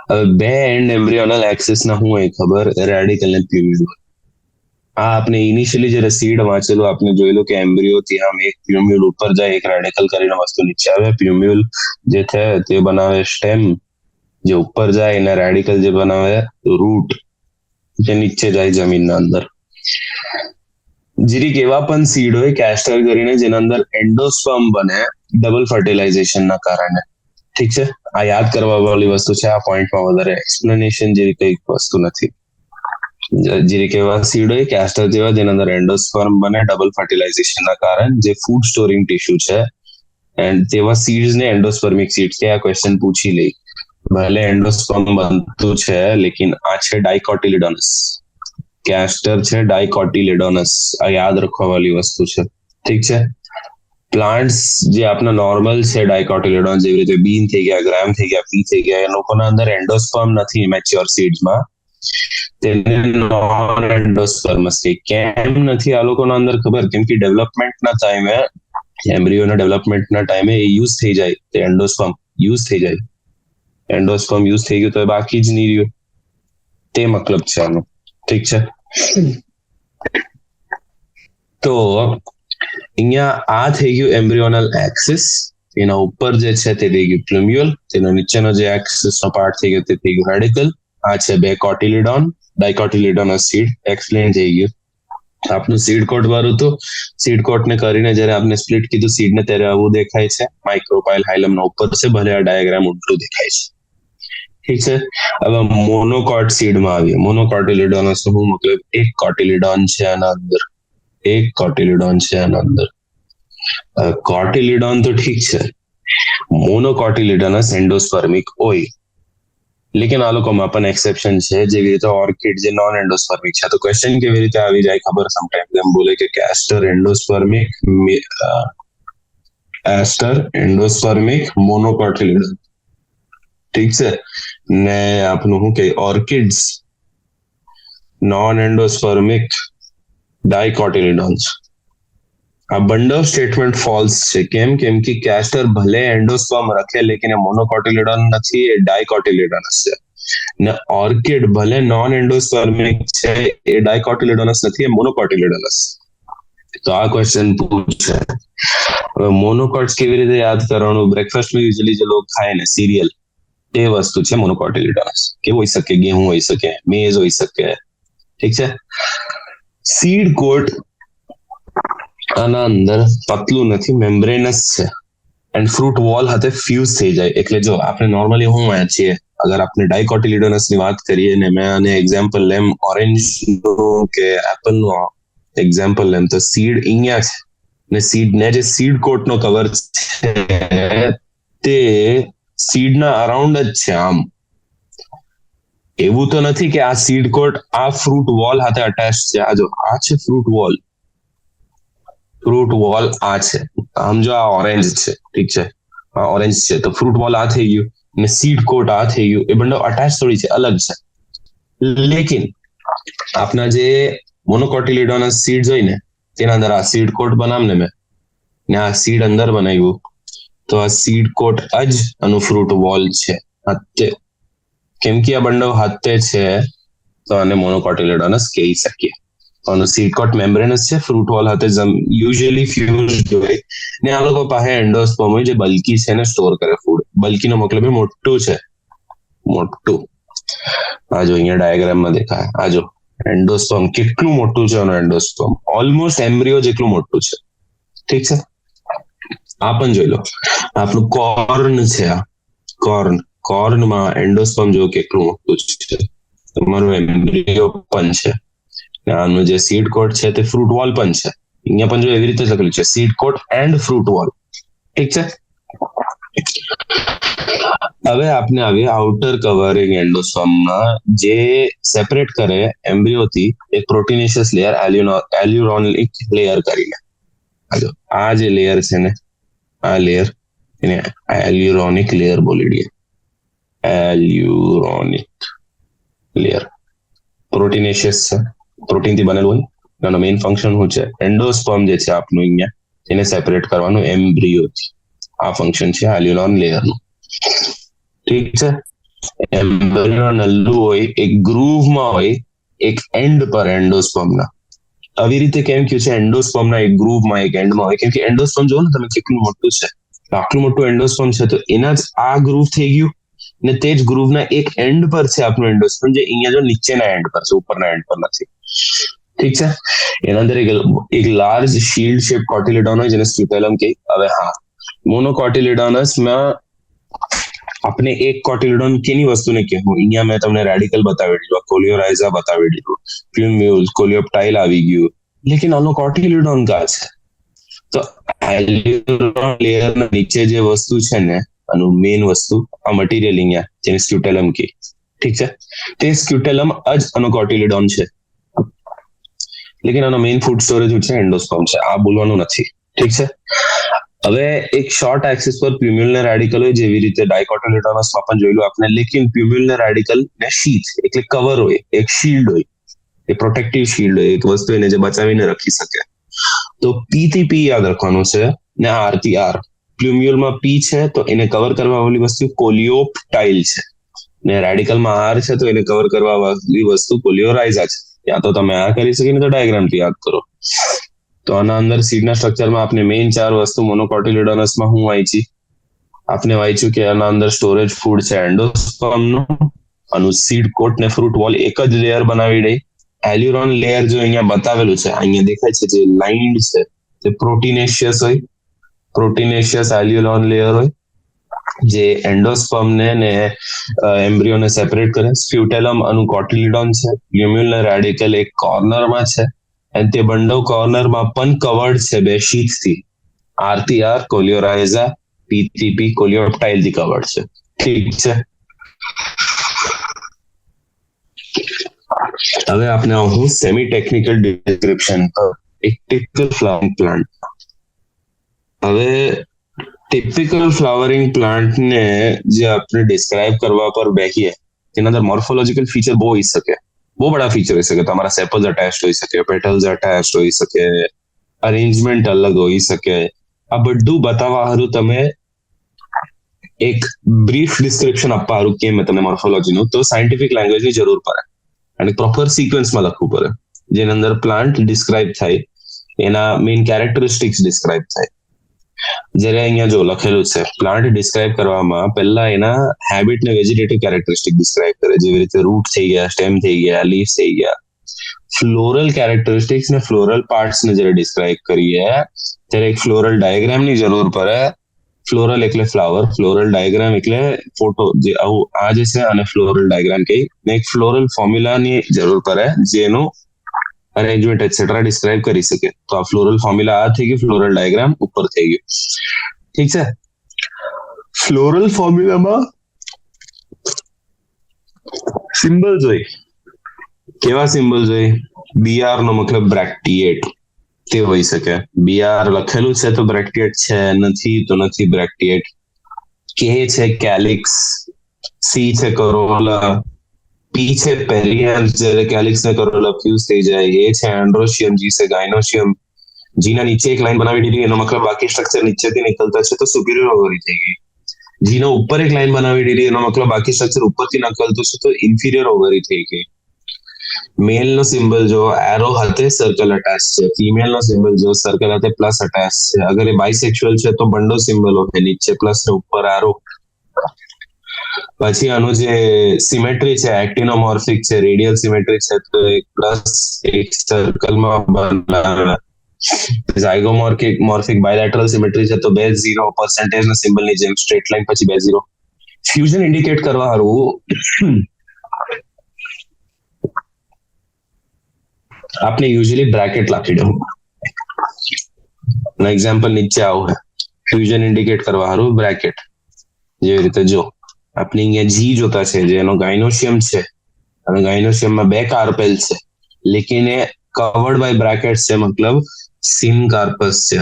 Speaker 1: હવે બે એન્ડ એમ્બ્રિયોનલ એક્સિસ ના શું હોય ખબર? રેડિકલ ને પ્લ્યુમ્યુલ. આ આપણે ઇનિશિયલી જ્યારે સીડ વાંચેલું આપણે જોયેલું કે એમ્બ્રિયો થી આમ એક પ્લ્યુમ્યુલ ઉપર જાય, એક રેડિકલ કરીને વસ્તુ નીચે આવે. પ્લ્યુમ્યુલ જે છે તે બનાવે સ્ટેમ, જે ઉપર જાય, અને રેડિકલ જે બનાવે રૂટ, જે નીચે જાય જમીનના અંદર. જીરીક એવા પણ સીડ હોય કેસ્ટર કરીને, જેના અંદર એન્ડોસ્પર્મ બને ડબલ ફર્ટિલાઇઝેશનના કારણે. ઠીક છે. આ યાદ કરવા વાળી વસ્તુ છે. આ પોઈન્ટમાં વધારે એક્સપ્લેનેશન જેવી કઈ વસ્તુ નથી. જીરીક એવા સીડ હોય કેસ્ટર જેવા, જેના અંદર એન્ડોસ્પર્મ બને ડબલ ફર્ટિલાઇઝેશનના કારણે, જે ફૂડ સ્ટોરિંગ ટિશ્યુ છે. એન્ડ તેવા સીડ્સ ને એન્ડોસ્પર્મિક સીડ્સ કે આ ક્વેશ્ચન પૂછી લે. ભલે એન્ડોસ્પર્મ બનતું છે, લેકિન આ છે ડાઇકોટિલિડોનસ. કેસ્ટર છે ડાઇકોટિલિડોનસ. આ યાદ રાખવા વાળી વસ્તુ છે. ઠીક છે. પ્લાન્ટ્સ જે આપણા નોર્મલ છે ડાઇકોટિલિડોન, જેવી રીતે બીન થઈ ગયા, ગ્રામ થઈ ગયા, પી થઈ ગયા, એ લોકોના અંદર એન્ડોસ્પર્મ નથી મેચ્યોર સીડ્સમાં. તેને નોન એન્ડોસ્પર્મસ કે કેમ નથી આ લોકોના અંદર ખબર? કેમ કે ડેવલપમેન્ટના ટાઈમે, એમ્બ્રિયોના ડેવલપમેન્ટના ટાઈમે એ યુઝ થઈ જાય, તે એન્ડોસ્પર્મ યુઝ થઈ જાય. એન્ડોસ્પર્મ યુઝ થઈ ગયું તો બાકી જ નહીં રહ્યું. તે મતલબ છે આનો. ઠીક છે. તો અહીંયા આ થઈ ગયું એમ્બ્રિયોનલ એક્સિસ. એના ઉપર જે છે તે થઈ ગયું પ્લ્યુમ્યુલ. તેનો નીચેનો જે એક્સિસનો પાર્ટ થઈ ગયો તે થઈ ગયું રેડિકલ. આ છે બે કોટિલિડોન, ડાઇકોટિલિડોનસ સીડ. એક્સપ્લેન થઈ ગયું. આપનું સીડ કોટ વાળું હતું. સીડ કોટને કરીને જયારે આપણે સ્પ્લિટ કીધું સીડને, ત્યારે આવું દેખાય છે. માઇક્રોપાઇલ હાઇલમના ઉપર છે, ભલે આ ડાયાગ્રામ ઉલટું દેખાય છે. ઠીક છે. હવે મોનોકોટિલિડનમાં આવીએ. મોનોકોટિલિડોનસ શું મતલબ? એક કોટિલિડોન છે આના અંદર, એક કોટિલિડોન છે આના અંદર. કોટિલિડોન તો ઠીક છે, મોનોકોટિલિડોનસ એન્ડોસ્પર્મિક હોય. લેकिन આ લોકોમાં પણ એક્સેપ્શન છે, જેવી રીતે ઓર્કિડ જે નોન એન્ડોસ્પર્મિક છે. તો ક્વેશ્ચન કેવી રીતે આવી જાય ખબર? સમટાઈમ્સ એમ બોલે કે એસ્ટર એન્ડોસ્પર્મિક મોનોકોટિલિડન, ઠીક છે ને. આપનું શું કે ઓર્કિડ્સ નોન એન્ડોસ્પર્મિક ડાયકોટિલિડોન્સ. આ બંને સ્ટેટમેન્ટ ફોલ્સ છે. કેમ? કેમ કે કેસ્ટર ભલે એન્ડોસ્પર્મ રખે, લેकिन એ મોનોકોટિલિડોન નથી, એ ડાયકોટિલિડોનસ છે. ને ઓર્કિડ ભલે નોન એન્ડોસ્પર્મિક છે, એ ડાયકોટિલિડોનસ નથી, એ મોનોકોટિલિડોનસ. તો આ ક્વેશ્ચન પૂછે. હવે મોનોકોટ્સ કેવી રીતે યાદ કરવાનું? બ્રેકફાસ્ટમાં યુઝ્યુઅલી જે લોકો ખાય ને સિરિયલ, તે વસ્તુ છે મોનોકોટિલિડોનસ. કેવું હોઈ શકે? गेहूं હોઈ શકે, મેઝ હોઈ શકે, ઠીક છે. સીડ કોટ આના અંદર પતલું નથી, મેમ્બ્રેનસ છે. એન્ડ ફ્રૂટ વોલ સાથે ફ્યુઝ થઈ જાય. એટલે જો આપણે નોર્મલી શું વાંચીએ, અગર આપણે ડાયકોટિલિડોનસ ની વાત કરીએ ને મેં આને એક્ઝામ્પલ લેમ ઓરેન્જ કે એપલ નો એક્ઝામ્પલ લેમ, તો સીડ અહીંયા છે ને સીડ ને જે સીડ કોટ નો કવર છે તે સીડના અરાઉન્ડ જ છે. આમ એવું તો નથી કે આ સીડ કોટ આ ફ્રૂટ વોલ સાથે અટેચ છે. આ જો આ છે ફ્રૂટ વોલ આ છે. આમ જો આ ઓરેન્જ છે, ઠીક છે, આ ઓરેન્જ છે, તો ફ્રૂટ વોલ આ થઈ ગયું ને સીડ કોટ આ થઈ ગયું. એ બંને અટેચ થોડી છે, અલગ છે. લેકિન આપના જે મોનોકોટિલિડોનસ સીડ્સ હોય ને તેના અંદર આ સીડ કોટ બનાવને મેં ને આ સીડ અંદર બનાવ્યું, તો આ સીડ કોટ જ આનું ફ્રૂટ વોલ છે. હત્તે કેમ કે આ બંને હત્તે છે, તો આને મોનોકોટિલિડોનસ કહી શકીએ. આનું સીડ કોટ મેમ્બ્રેનસ છે, ફ્રૂટ વોલ સાથે યુઝ્યુઅલી ફ્યુઝડ હોય ને આ લોકો પાસે એન્ડોસ્પર્મ હોય જે બલ્કી છે ને સ્ટોર કરે ફૂડ. બલ્કી નો મતલબ એ મોટું છે, મોટું. આ જો અહીંયા ડાયાગ્રામમાં દેખાય, આ જો એન્ડોસ્પર્મ કેટલું મોટું છે. આનું એન્ડોસ્પર્મ ઓલમોસ્ટ એમ્બ્રિયો જેટલું મોટું છે, ઠીક છે. આ પણ જોઈ લો, આપણું કોર્ન છે. આ કોર્નમાં એન્ડોસ્પર્મ જો કેટલું મોટું છે. તમારું એમ્બ્રિયો પણ છે. આનું જે સીડ કોટ છે તે ફ્રૂટ વોલ પણ છે. અહીંયા પણ જો એવી રીતે લખેલું છે, seed coat and fruit wall, ઠીક છે. હવે આપણે આવીએ આઉટર કવરિંગ એન્ડોસ્પર્મમાં, જે સેપરેટ કરે એમ્બ્રિયોથી એક પ્રોટીનેશિયસ લેયર એલ્યુરોનિક લેયર કરીને. આ જે લેયર છે ને, આ લેયર એને એલ્યુરોનિક લેયર બોલી દઈએ. એલ્યુરોનિક લેયર પ્રોટીનેશિયસ છે, પ્રોટીનથી બનેલું હોય. એનો મેઇન ફંક્શન શું છે? એન્ડોસ્પર્મ જે છે આપણું અહીંયા, એને સેપરેટ કરવાનું એમ્બ્રિયોથી. આ ફંક્શન છે એલ્યુરોન લેયરનું, ઠીક છે. એમ્બ્રિયો નલ્લું હોય, એક ગ્રુવમાં હોય, એક એન્ડ પર એન્ડોસ્પર્મના. આવી રીતે કેમ કહ્યું છે એન્ડોસ્પર્મના એક ગ્રુવમાં એક એન્ડમાં હોય? કેમ કે એન્ડોસ્પર્મ જો ને તમે કેટલું મોટું છે, આટલું મોટું એન્ડોસ્પર્મ છે, તો એના જ આ ગ્રુવ થઈ ગયું ને તે જ ગ્રુવના એક એન્ડ પર છે આપણું એન્ડોસ્પર્મ, જે અહીંયા જો નીચેના એન્ડ પર છે, ઉપરના એન્ડ પર નથી, ઠીક છે. એના અંદર એક લાર્જ શીલ્ડ શેપ કોટિલિડોન હોય જેને સ્ક્યુટેલમ કહે. હવે હા, મોનોકોટિલિડોનસમાં આપણે એક કોટિલિડોન કેની વસ્તુને કહેવું? અહીંયા મેં તમને રેડિકલ બતાવી દીધું, કોલિયોરાઇઝા બતાવી દીધું, પ્લ્યુમ્યુલ, કોલિયોપ્ટાઇલ આવી ગયું, લેકિન આનો કોટિલિડોન કા છે? તો એલ્યુરોન લેયરના નીચે જે વસ્તુ છે ને, આનું મેઇન વસ્તુ, આ મટીરિયલ અહીંયા જેને સ્ક્યુટેલમ કહે, ઠીક છે. તે સ્ક્યુટેલમ જ આનો કોટિલિડોન છે. લેકિન આનો મેઇન ફૂડ સ્ટોરેજ છે એન્ડોસ્પર્મ છે. આ બોલવાનું નથી, ઠીક છે. હવે એક શોર્ટ એક્સિસ પર પ્લ્યુમ્યુલના રેડિકલ હોય, જેવી રીતે ડાયકોટિલિડોનસમાં પણ જોયેલું આપણે. લેકિન પ્લ્યુમ્યુલના રેડિકલ ને શીથ એટલે કવર હોય, એક શીલ્ડ હોય, એ પ્રોટેક્ટિવ શીલ્ડ હોય, એક વસ્તુ એને જે બચાવીને રાખી શકે. તો પી થી પી યાદ રાખવાનું છે ને આર થી આર. પ્લ્યુમ્યુલમાં પી છે તો એને કવર કરવા વાળી વસ્તુ કોલિયોપ્ટાઇલ છે, ને રેડિકલમાં આર છે તો એને કવર કરવા વાળી વસ્તુ કોલિયોરાઇઝા છે. યા તો તમે આ કરી શકીને તો ડાયાગ્રામથી યાદ કરો. તો આના અંદર સીડના સ્ટ્રક્ચરમાં આપણે મેઇન 4 વસ્તુ મોનોકોટિલિડોનસમાં હું વાંચી, આપણે વાંચ્યું કે આના અંદર સ્ટોરેજ ફૂડ છે એન્ડોસ્પર્મનું. આનું સીડ કોટ ને ફ્રૂટ વોલ એક જ લેયર બનાવી દે. એલ્યુરોન લેયર જો અહીંયા બતાવેલું છે, અહીંયા દેખાય છે જે લાઇન્ડ છે, તે પ્રોટીનેશિયસ હોય, પ્રોટીનેશિયસ એલ્યુરોન લેયર હોય. જે એન્ડોસ્પર્મ ને એમ્બ્રિયો ને સેપરેટ કરે. સ્પ્યુટેલમ અને કોટિલિડોન છે. લ્યુમ્યુલર રેડિકલ એક કોર્નરમાં છે અને તે બંડો કોર્નરમાં પણ કવર્ડ છે બે શીથથી. આરટીઆર કોલિયોરાઇઝા, પીટીપી કોલિયોપ્ટાઇલથી કવર્ડ છે. ઠીક છે. હવે આપણે આવું સેમી ટેકનિકલ ડિસ્ક્રિપ્શન પર. એક ટિપિકલ ફ્લાવરિંગ પ્લાન્ટ. હવે ટિપિકલ ફ્લાવરિંગ પ્લાન્ટને જે આપણે ડિસ્ક્રાઇબ કરવા પર બેસીએ તેના અંદર મોર્ફોલોજીકલ ફીચર બહુ હોઈ શકે. બહુ બધા ફીચર હોઈ શકે. તમારા સેપલ્સ અટેચ્ડ હોઈ શકે, પેટલ્સ અટેચ્ડ હોઈ શકે, અરેન્જમેન્ટ અલગ હોઈ શકે. આ બધું બતાવવા હારું તમે એક બ્રીફ ડિસ્ક્રિપ્શન આપવા હારું કે મેં તમને મોર્ફોલોજીનું તો સાયન્ટિફિક લેંગ્વેજની જરૂર પડે અને પ્રોપર સિક્વન્સમાં લખવું પડે, જેની અંદર પ્લાન્ટ ડિસ્ક્રાઇબ થાય, એના મેઇન કેરેક્ટરિસ્ટિક્સ ડિસ્ક્રાઇબ થાય. જ્યારે અહીંયા જો લખેલું છે પ્લાન્ટ ડિસ્ક્રાઇબ કરવામાં પહેલા એના હેબિટ ને વેજીટેટિવ કેરેક્ટરિસ્ટિક ડિસ્ક્રાઇબ કરે, જેવી રીતે રૂટ થઈ ગયા, સ્ટેમ થઈ ગયા, લીફ થઈ ગયા. ફ્લોરલ કેરેક્ટરિસ્ટિક્સ ને ફ્લોરલ પાર્ટ્સ ને જ્યારે ડિસ્ક્રાઇબ કરીએ ત્યારે એક ફ્લોરલ ડાયાગ્રામની જરૂર પડે. ફ્લોરલ એટલે ફ્લાવર, ફ્લોરલ ડાયાગ્રામ એટલે ફોટો, જે આવું આ જે છે અને ફ્લોરલ ડાયાગ્રામ કહી ને એક ફ્લોરલ ફોર્મ્યુલાની જરૂર પડે જેનું અરેન્જમેન્ટ એટસેટ્રા ડિસ્ક્રાઇબ કરી શકે. તો આ ફ્લોરલ ફોર્મ્યુલા આ થઈ ગયું, ફ્લોરલ ડાયાગ્રામ ઉપર થઈ ગયું. ઠીક છે. ફ્લોરલ ફોર્મ્યુલામાં સિમ્બલ્સ હોય. કેવા સિમ્બલ્સ હોય? બીઆર નો મતલબ બ્રેક્ટિએટ તે હોઈ શકે. બીઆર લખેલું છે તો બ્રેક્ટિએટ છે, નથી તો નથી બ્રેક્ટિએટ. કે છે કેલિક્સ, સી છે કરોલા, પી છે પેરિયન્સ, જ્યારે કેલિક્સ ને કરોલા ફ્યુઝ થઈ જાય. એ છે એન્ડ્રોશિયમ, જી છે ગાયનોશિયમ. જીના નીચે એક લાઈન બનાવી દીધી, એનો મતલબ બાકી સ્ટ્રક્ચર નીચેથી નીકળતા છે તો સુપિરિયર ઓવરી થઈ ગઈ. જીનો ઉપર એક લાઈન બનાવી દીધી, એનો મતલબ બાકી સ્ટ્રક્ચર ઉપરથી નીકળતું છે તો ઇન્ફિરિયર ઓવરી થઈ ગઈ. મેલ નો સિમ્બલ જો એરો હાથે સર્કલ અટેચ છે, ફિમેલ નો સિમ્બલ જો સર્કલ હાથે પ્લસ અટેચ છે. અગર એ બાયસેક્સ્યુઅલ છે તો બંડો સિમ્બલ હોય, નીચે પ્લસ ને ઉપર એરો. પછી આનું જે સિમેટ્રી છે એક્ટિનોમોર્ફિક છે, રેડિયલ સિમેટ્રી છે તો એક પ્લસ એક સર્કલમાં બનાવેલા. ઝાયગોમોર્ફિક બાયલેટરલ સિમેટ્રી છે તો બે 0% ના સિમ્બલની જેમ સ્ટ્રેટ લાઈન પછી બે 0. ફ્યુઝન ઇન્ડિકેટ કરવા હારું આપણે યુઝ્યુઅલી બ્રેકેટ લખી દઉં. એક્ઝામ્પલ નીચે આવું હે. ફ્યુઝન ઇન્ડિકેટ કરવા હારું બ્રેકેટ. જેવી રીતે જો આપણે અહીંયા જી જોતા છે, જેનો ગાયનોશિયમ છે અને ગાયનોશિયમમાં બે કાર્પેલ છે, લેકિન એ કવર્ડ બાય બ્રેકેટ છે, મતલબ સિનકાર્પસ છે.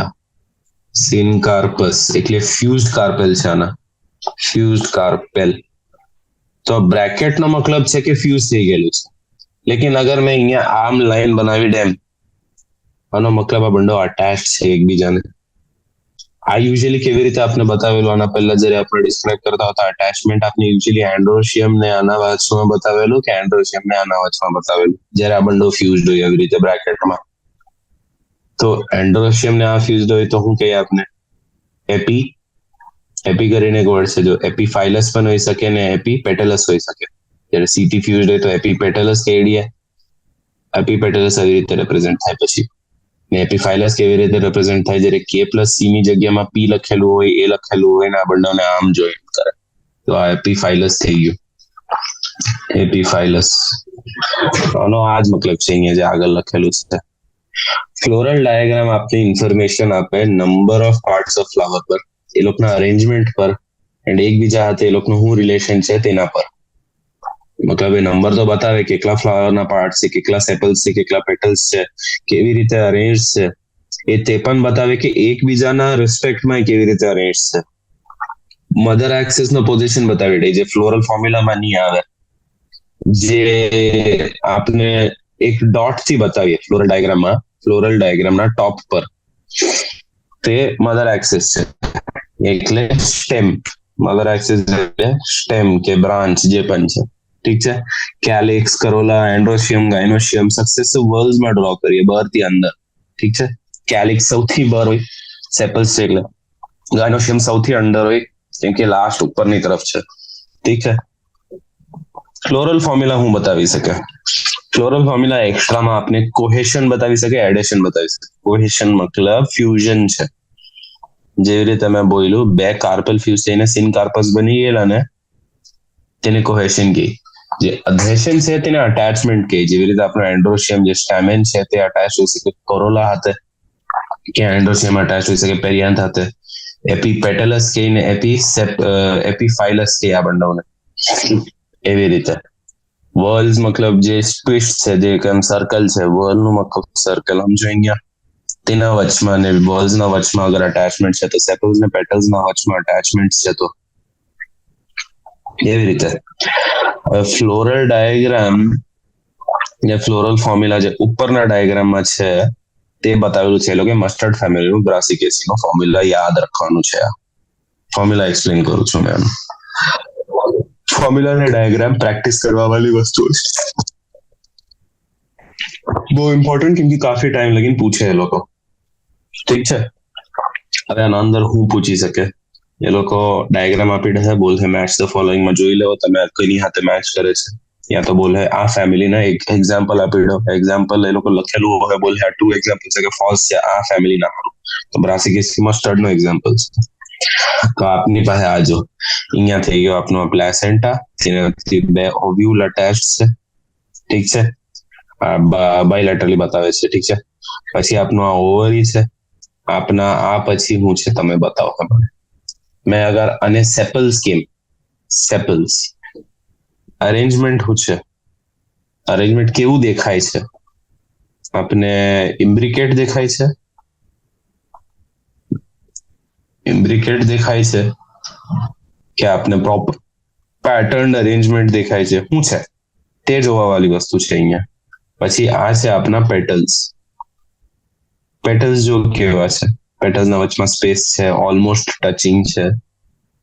Speaker 1: સિનકાર્પસ એટલે ફ્યુઝડ કાર્પેલ છે આના, ફ્યુઝડ કાર્પેલ. તો બ્રેકેટ નો મતલબ છે કે ફ્યુઝ થઈ ગયેલું છે. લેકિન અગર મેં અહીંયા આમ લાઈન બનાવી દેમ, આનો મતલબ આ બંડો અટેચ છે એકબીજાને. આ યુઝ્યુઅલી કેવી રીતે આપણે બતાવેલું આના પહેલા જ્યારે આપણે ડિસ્ક્રાઇબ કરતા હતા અટેચમેન્ટ, આપણે યુઝ્યુઅલી એન્ડ્રોશિયમ ને આના વચમાં બતાવેલું કે એન્ડ્રોશિયમ ને આના વચમાં બતાવેલું, જ્યારે આ બંડો ફ્યુઝડ હોય એવી રીતે બ્રેકેટમાં. તો એન્ડ્રોશિયમ ને આ ફ્યુઝડ હોય તો શું કહીએ આપણે? એપી. એપી કરીને એક વર્ડ છે, જો એપીફાઇલસ પણ હોઈ શકે ને એપી પેટેલસ હોઈ શકે. જ્યારે સીટી ફ્યુઝડ હોય તો એપી પેટેલસ કહી દઈએ. એપી પેટેલસ આવી રીતે રિપ્રેઝેન્ટ થાય. પછી ને એપીફાઇલસ કેવી રીતે રિપ્રેઝેન્ટ થાય? જ્યારે કે પ્લસ સી ની જગ્યામાં પી લખેલું હોય, એ લખેલું હોય ને આ બંનેને આમ જોઈન કરે તો આ એપીફાઇલસ થઈ ગયું. એપીફાઇલસ આનો આ જ મતલબ છે અહીંયા જે આગળ લખેલું છે. ફ્લોરલ ડાયાગ્રામ આપને ઇન્ફોર્મેશન આપે number of parts of flower પર, એ લોકોના અરેન્જમેન્ટ પર એન્ડ એકબીજા સાથે એ લોકોનું શું રિલેશન છે તેના પર. મતલબ એ નંબર તો બતાવે કેટલા ફ્લાવરના પાર્ટ છે, કેટલા સેપલ્સ છે, કેટલા પેટલ્સ છે, કેવી રીતે અરેન્જ છે. એ તે પણ બતાવે કે એકબીજાના રિસ્પેક્ટમાં કેવી રીતે અરેન્જ છે. મધર એક્સિસ નો પોઝિશન બતાવી દે, જે ફ્લોરલ ફોર્મ્યુલામાં નહીં આવે, જે આપણે એક ડોટ થી બતાવીએ ફ્લોરલ ડાયાગ્રામના ટોપ પર, તે મધર એક્સિસ છે. એટલે સ્ટેમ, મધર એક્સિસ એટલે સ્ટેમ કે બ્રાન્ચ જે પણ છે. ઠીક છે. કેલિક્સ, કરોલા, એન્ડ્રોશિયમ, ગાયનોશિયમ સક્સેસિવ વર્લ્સમાં ડ્રો કરીએ, બહારથી અંદર. ઠીક છે. કેલિક્સ સૌથી બહાર હોય, સેપલ્સ છે એટલે. ગાયનોશિયમ સૌથી અંદર હોય કેમ કે લાસ્ટ ઉપરની તરફ છે. ઠીક છે. ફ્લોરલ ફોર્મ્યુલા હું બતાવી શકે? ફ્લોરલ ફોર્મ્યુલા એક્સ્ટ્રામાં આપને કોહેશન બતાવી શકે, એડેશન બતાવી શકે. કોહેશન મતલબ ફ્યુઝન છે. જેવી રીતે મેં બોલ્યું, 2 કાર્પલ ફ્યુઝ થઈને સિનકાર્પસ બની ગયેલા ને, તેને કોહેશન કહે. જે અધેશન છે તેને અટેચમેન્ટ કહે. જેવી રીતે આપણો એન્ડ્રોશિયમ જે સ્ટેમેન છે તે અટેચ હોઈ શકે કોરોલા હાથે, કે એન્ડ્રોશિયમ અટેચ હોઈ શકે પેરિયાન્થ હાથે. એપીપેટલસ કહે ને એપીફાઇલસ કહે આ બંનેને. એવી રીતે વર્લ્સ મતલબ જે ટ્વિસ્ટ છે, જે કેમ સર્કલ છે, વર્લ નું મતલબ સર્કલ સમજો અહીંયા, તેના વચમાં ને વર્લ્સના વચમાં અગર અટેચમેન્ટ છે તો સેપલ્સ ને પેટલ્સ ના વચમાં અટેચમેન્ટ છે તો એવી રીતે. ફ્લોરલ ડાયાગ્રામ ને ફ્લોરલ ફોર્મ્યુલા જે ઉપરના ડાયાગ્રામમાં છે તે બતાવેલું છે. એ લોકો મસ્ટર્ડ ફેમિલીનું બ્રાસિકેસી નો ફોર્મ્યુલા યાદ રાખવાનું છે. ફોર્મ્યુલા એક્સપ્લેન કરું છું મેં. ફોર્મ્યુલા અને ડાયાગ્રામ પ્રેક્ટિસ કરવા વાળી વસ્તુ છે, બહુ ઇમ્પોર્ટન્ટ, કેમ કે કાફી ટાઈમ લગીને પૂછે એ લોકો. ઠીક છે. હવે આના અંદર હું પૂછી શકે, એ લોકો ડાયાગ્રામ આપી દે, બોલે મેચ ધ ફોલોઈંગ માં જોઈ લો તમે કઈની હાથે મેચ કરે છે, યા તો બોલે આ ફેમિલીના એક એક્ઝામ્પલ આપી દો. એક્ઝામ્પલ એ લોકો લખેલું હોય, બોલે આ 2 એક્ઝામ્પલ છે કે ફોલ્સ છે આ ફેમિલીના હારું, તો બ્રાસિકેસી મસ્ટર્ડ નો એક્ઝામ્પલ છે. તો આપની પાસે આજો, અહીંયા થઈ ગયો આપનો પ્લેસેન્ટા, જેનાથી 2 ઓવ્યુલ અટેચ છે. ઠીક છે, બાયલેટરલી બતાવે છે. ઠીક છે. પછી આપનો આ ઓવરી છે. આપના આ પછી હું છે તમે બતાવો મને. મેં અગર અને સેપલ્સ કેમ, સેપલ્સ અરેન્જમેન્ટ શું છે, અરેન્જમેન્ટ કેવું દેખાય છે? આપને ઇમ્બ્રિકેટ દેખાય છે, ઇમ્બ્રિકેટ દેખાય છે કે આપને પ્રોપર પેટર્ન અરેન્જમેન્ટ દેખાય છે? શું છે તે જોવા વાળી વસ્તુ છે અહીંયા. પછી આ છે આપના પેટલ્સ. પેટલ્સ જો કેવા છે, પેટલ્સના વચમાં સ્પેસ છે, ઓલમોસ્ટ ટચિંગ છે.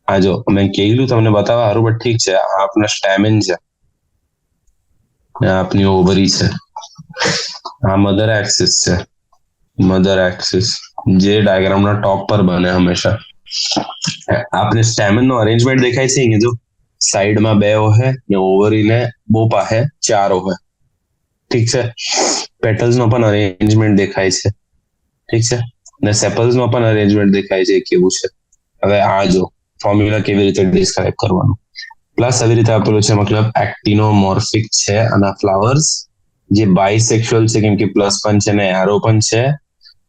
Speaker 1: આ જો મેં કહેલું તમને બતાવવા સારું, બટ ઠીક છે. આ આપના સ્ટેમેન છે, આપની ઓવરી છે. આ મધર એક્સિસ છે, મધર એક્સિસ જે ડાયાગ્રામના ટોપ પર બને હંમેશા. આપને સ્ટેમેન નો અરેન્જમેન્ટ દેખાય છે અહીંયા, જો સાઈડમાં 2 હે ને ઓવરી ને બહુ પાસે 4 હે. ઠીક છે. પેટલ્સ નો પણ અરેન્જમેન્ટ દેખાય છે. ઠીક છે. ને સેપલ્સ નો પણ અરેન્જમેન્ટ દેખાય છે કેવું છે. હવે આ જો ફોર્મ્યુલા કેવી રીતે ડિસ્ક્રાઇબ કરવાનું. પ્લસ આવી રીતે આપેલું છે, મતલબ એક્ટિનોમોર્ફિક છે. અને ફ્લાવર્સ જે બાયસેક્સ્યુઅલ છે, કેમ કે પ્લસ પણ છે ને એરો પણ છે.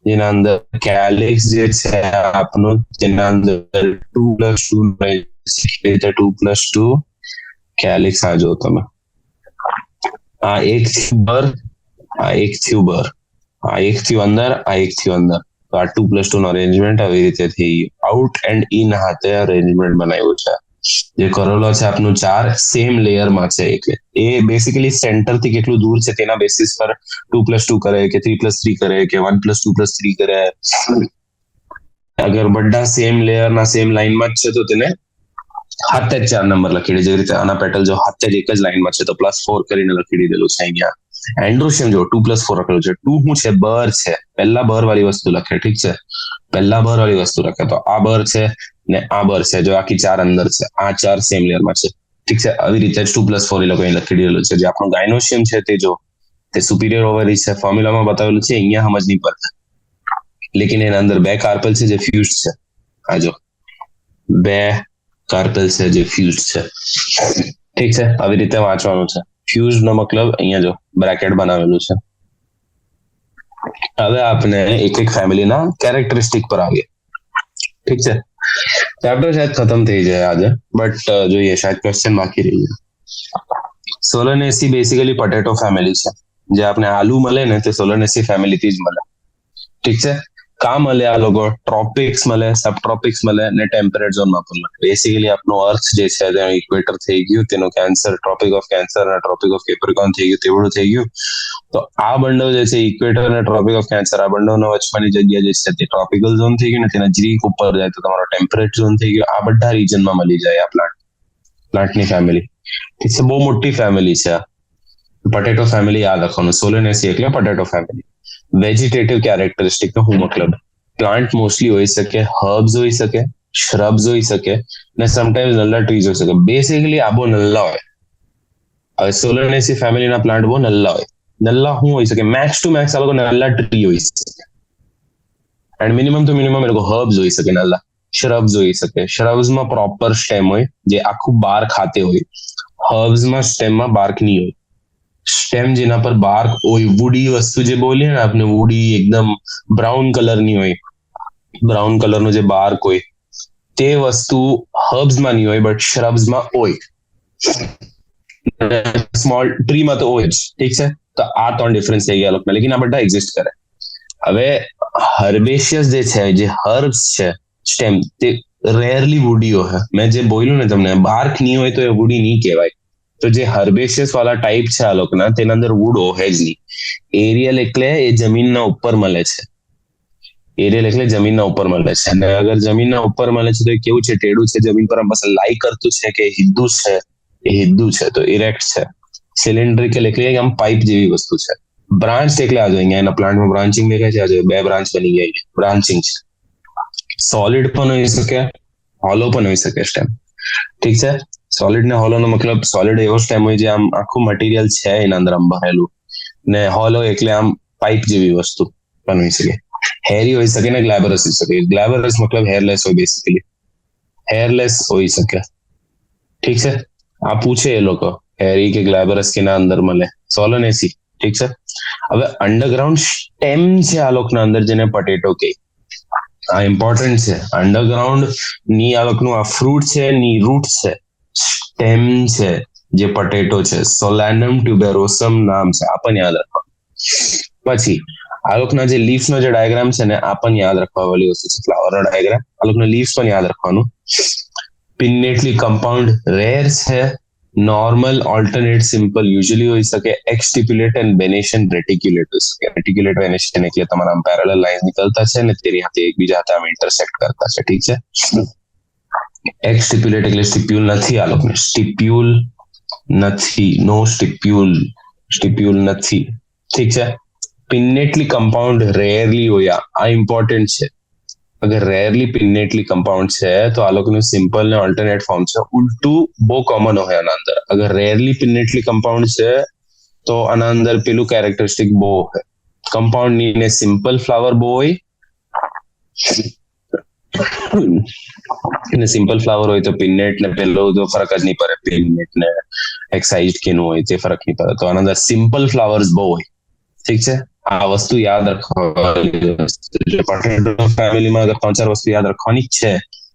Speaker 1: જેના અંદર કેલિક્સ જે છે આપનું, જેના અંદર 2+2 કેલિક્સ. આ જો તમે આ એક થી બર, આ એક થી બર, આ એક થી અંદર, આ એક થી અંદર. તો આ 2+2 નો અરેન્જમેન્ટ આવી રીતે થઈ. આઉટ એન્ડ ઇન હાથે અરેન્જમેન્ટ બનાવ્યું છે. જે કરોલો છે આપનું 4 સેમ લેયરમાં છે, એટલે એ બેસિકલી સેન્ટર થી કેટલું દૂર છે તેના બેસિસ પર 2+2 કરે કે 3+3 કરે કે 1+2+3 કરે. અગર બધા સેમ લેયરના સેમ લાઈનમાં જ છે તો તેને હાથે જ 4 નંબર લખી દે. જેવી રીતે આના પેટલ જો હાથે જ એક જ લાઈનમાં છે તો +4 કરીને લખી દીધેલું છે અહીંયા. એન્ડ્રોશિયમ જો 2+4 લખેલું છે. 2 શું છે? બર છે. પહેલા બર વાળી વસ્તુ લખે. ઠીક છે. પહેલા બર વાળી વસ્તુ લખે તો આ બર છે ને આ બર છે. જો આખી 4 અંદર છે, આ 4 સેમ લેયરમાં છે. ઠીક છે. આવી રીતે 2+4 એ લોકો લખી દીધેલું છે. જે આપણું ગાયનોશિયમ છે તે જો તે સુપિરિયર ઓવરી છે. ફોર્મ્યુલામાં બતાવેલું છે, અહીંયા સમજ નહીં પડશે. લેકિન એના અંદર 2 કાર્પલ છે જે ફ્યુઝ છે. આ જો 2 કાર્પલ છે જે ફ્યુઝ છે. ઠીક છે. આવી રીતે વાંચવાનું છે. ફ્યુઝ નો મતલબ અહીંયા જો બ્રેકેટ બનાવેલું છે. હવે આપણે એક એક ફેમિલીના કેરેક્ટરિસ્ટિક પર આવીએ. ઠીક છે. ચેપ્ટર શાયદ ખતમ થઈ જાય આજે, બટ જોઈએ શાયદ ક્વેશ્ચન બાકી રહી જાય. સોલેનેસી બેસિકલી પોટેટો ફેમિલી છે. જે આપણે આલુ મળે ને તે સોલેનેસી ફેમિલીથી જ મળે. ઠીક છે. કા મળે આ લોકો? ટ્રોપિક્સ મળે, સબટ્રોપિક્સ મળે ને ટેમ્પરેટ ઝોનમાં પણ મળે. બેસિકલી આપણું અર્થ જે છે તેનું ઇક્વેટર થઈ ગયું, તેનું કેન્સર, ટ્રોપિક ઓફ કેન્સર અને ટ્રોપિક ઓફ કેપ્રિકોન થઈ ગયું, તેવડું થઈ ગયું. તો આ બંડો જે છે ઇક્વેટર અને ટ્રોપિક ઓફ કેન્સર, આ બંડોનો વચમાંની જગ્યા જે છે તે ટ્રોપિકલ ઝોન થઈ ગયું ને તેના નજીક ઉપર જાય તો તમારો ટેમ્પરેટ ઝોન થઈ ગયો. આ બધા રીજનમાં મળી જાય આ પ્લાન્ટની ફેમિલી. ઠીક છે. બહુ મોટી ફેમિલી છે. પોટેટો ફેમિલી યાદ રાખવાનું. સોલેનેસી એટલે પોટેટો ફેમિલી. વેજીટેટિવ કેરેક્ટરિસ્ટિક નો શું મતલબ? પ્લાન્ટ મોસ્ટલી હોઈ શકે, હર્બ્સ હોઈ શકે, શ્રબ્સ હોઈ શકે ને સમટાઈમ્સ નલ્લા ટ્રીઝ હોઈ શકે. બેસિકલી આ બહુ નલ્લા હોય. હવે સોલેનેસી ફેમિલીના પ્લાન્ટ બહુ નલ્લા હોય. નલ્લા શું હોઈ શકે? મેક્સ ટુ મેક્સ આ લોકો નલ્લા ટ્રી હોઈ શકે. એન્ડ મિનિમમ તો મિનિમમ એ લોકો હર્બ્સ હોઈ શકે નાલા, શ્રબ્સ હોઈ શકે. શ્રબ્સમાં પ્રોપર સ્ટેમ હોય જે આખું બાર ખાતે હોય. હર્બ્સમાં સ્ટેમમાં બાર્ક નહીં હોય. સ્ટેમ જેના પર બાર્ક હોય, વુડી વસ્તુ જે બોલીએ ને આપણે, વુડી એકદમ બ્રાઉન કલરની હોય, બ્રાઉન કલરનું જે બાર્ક હોય તે વસ્તુ હર્બ્સમાં નહીં હોય બટ શ્રબ્સમાં હોય. સ્મોલ ટ્રીમાં તો હોય જ. ઠીક છે, તો આ 3 ડિફરન્સ થઈ ગયા લોકોના, લેકિન આ બધા એક્ઝિસ્ટ કરે. હવે હર્બેશિયસ જે છે, જે હર્બ્સ છે સ્ટેમ, તે રેરલી વુડી હોય. મેં જે બોલ્યું ને તમને, બાર્ક નહીં હોય તો એ વુડી નહીં કહેવાય. તો જે હર્બેશિયસ વાળા ટાઈપ છે આ લોકોના, તેના અંદર વુડ હોય જ નહીં. એરિયલ એટલે એ જમીનના ઉપર મળે છે. એરિયલ એટલે જમીનના ઉપર મળે છે. અને અગર જમીનના ઉપર મળે છે તો એ કેવું છે, ટેડું છે, જમીન પર બસ લાઈ કરતું છે કે હિદ્દુ છે, એ હિદ્દુ છે, તો ઇરેક્ટ છે. સિલિન્ડ્રિકલ એટલે આમ પાઇપ જેવી વસ્તુ છે. બ્રાન્ચ એટલે આ જો અહીંયા એના પ્લાન્ટમાં બ્રાન્ચિંગ દેખાય છે, આ જો 2 બ્રાન્ચ બની ગઈ, બ્રાન્ચિંગ છે. સોલિડ પણ હોઈ શકે, હોલો પણ હોઈ શકે સ્ટેમ. ઠીક છે, સોલિડ ને હોલો નો મતલબ, સોલિડ એવો સ્ટેમ હોય જે આમ આખું મટીરિયલ છે એના અંદર આમ ભરેલું, ને હોલો એટલે આમ પાઇપ જેવી વસ્તુ પણ હોઈ શકે. હેરી હોઈ શકે ને ગ્લેબરસ હોઈ શકે. ગ્લેબરસ મતલબ હેરલેસ હોય, બેસિકલી હેરલેસ હોઈ શકે. ઠીક છે, આ પૂછે એ લોકો હેરી કે ગ્લેબરસ કે ના અંદર મળે, સોલોનેસી. ઠીક છે, હવે અંડરગ્રાઉન્ડ સ્ટેમ છે આ લોકોના અંદર, જેને પટેટો કહે. આ ઇમ્પોર્ટન્ટ છે. અંડરગ્રાઉન્ડ ની આ લોકોનું આ ફ્રૂટ છે, ની રૂટ છે, સ્ટેમ છે જે પટેટો છે. સોલેનમ ટ્યુબેરોસમ નામ છે, આ પણ યાદ રાખવાનું. પછી આ લોકોના જે લીફ નો જે ડાયાગ્રામ છે ને, આ પણ યાદ રાખવા વાળી વસ્તુ છે. ફ્લાવર નો ડાયાગ્રામ, આ લોકોના લીફ પણ યાદ રાખવાનું. પિન્નેટલી કમ્પાઉન્ડ રેર છે. નોર્મલ, ઓલ્ટરનેટ, સિમ્પલ યુઝ્યુઅલી હોઈ શકે. એક્સટિપ્યુલેટ એન્ડ વેનેશન રેટિક્યુલેટ હોઈ શકે. રેટિક્યુલેટ વેનેશન એટલે તમારા પેરેલલ લાઇન નીકળતા છે ને તેની સાથે એકબીજા સાથે આમ ઇન્ટરસેક્ટ કરતા છે. ઠીક છે, એક્સટિપ્યુલેટ એટલે સ્ટિપ્યુલ નથી આ લોકોને, સ્ટિપ્યુલ નથી, નો સ્ટિપ્યુલ, સ્ટિપ્યુલ નથી. ઠીક છે, પિન્નેટલી કમ્પાઉન્ડ રેરલી હોય, આ ઇમ્પોર્ટન્ટ છે. અગર રેરલી પિન્નેટલી કમ્પાઉન્ડ છે તો આ લોકોનું સિમ્પલ ને ઓલ્ટરનેટ ફોર્મ છે. ઉલટું બહુ કોમન હોય આના અંદર. અગર રેરલી પિન્નેટલી કમ્પાઉન્ડ છે તો આના અંદર પેલું કેરેક્ટરિસ્ટિક બહુ હોય, કમ્પાઉન્ડ ની ને સિમ્પલ ફ્લાવર બહુ હોય, ને સિમ્પલ ફ્લાવર હોય તો પિન્નેટ ને પેલો તો ફરક જ નહીં પડે, પિન્નેટ ને એક્સાઇઝ કેનું હોય તે ફરક નહીં પડે. તો આના અંદર સિમ્પલ ફ્લાવર્સ બહુ હોય. ઠીક છે, આ વસ્તુ યાદ રાખવાની. ફેમિલીમાં અગર 3-4 વસ્તુ યાદ રાખવાની છે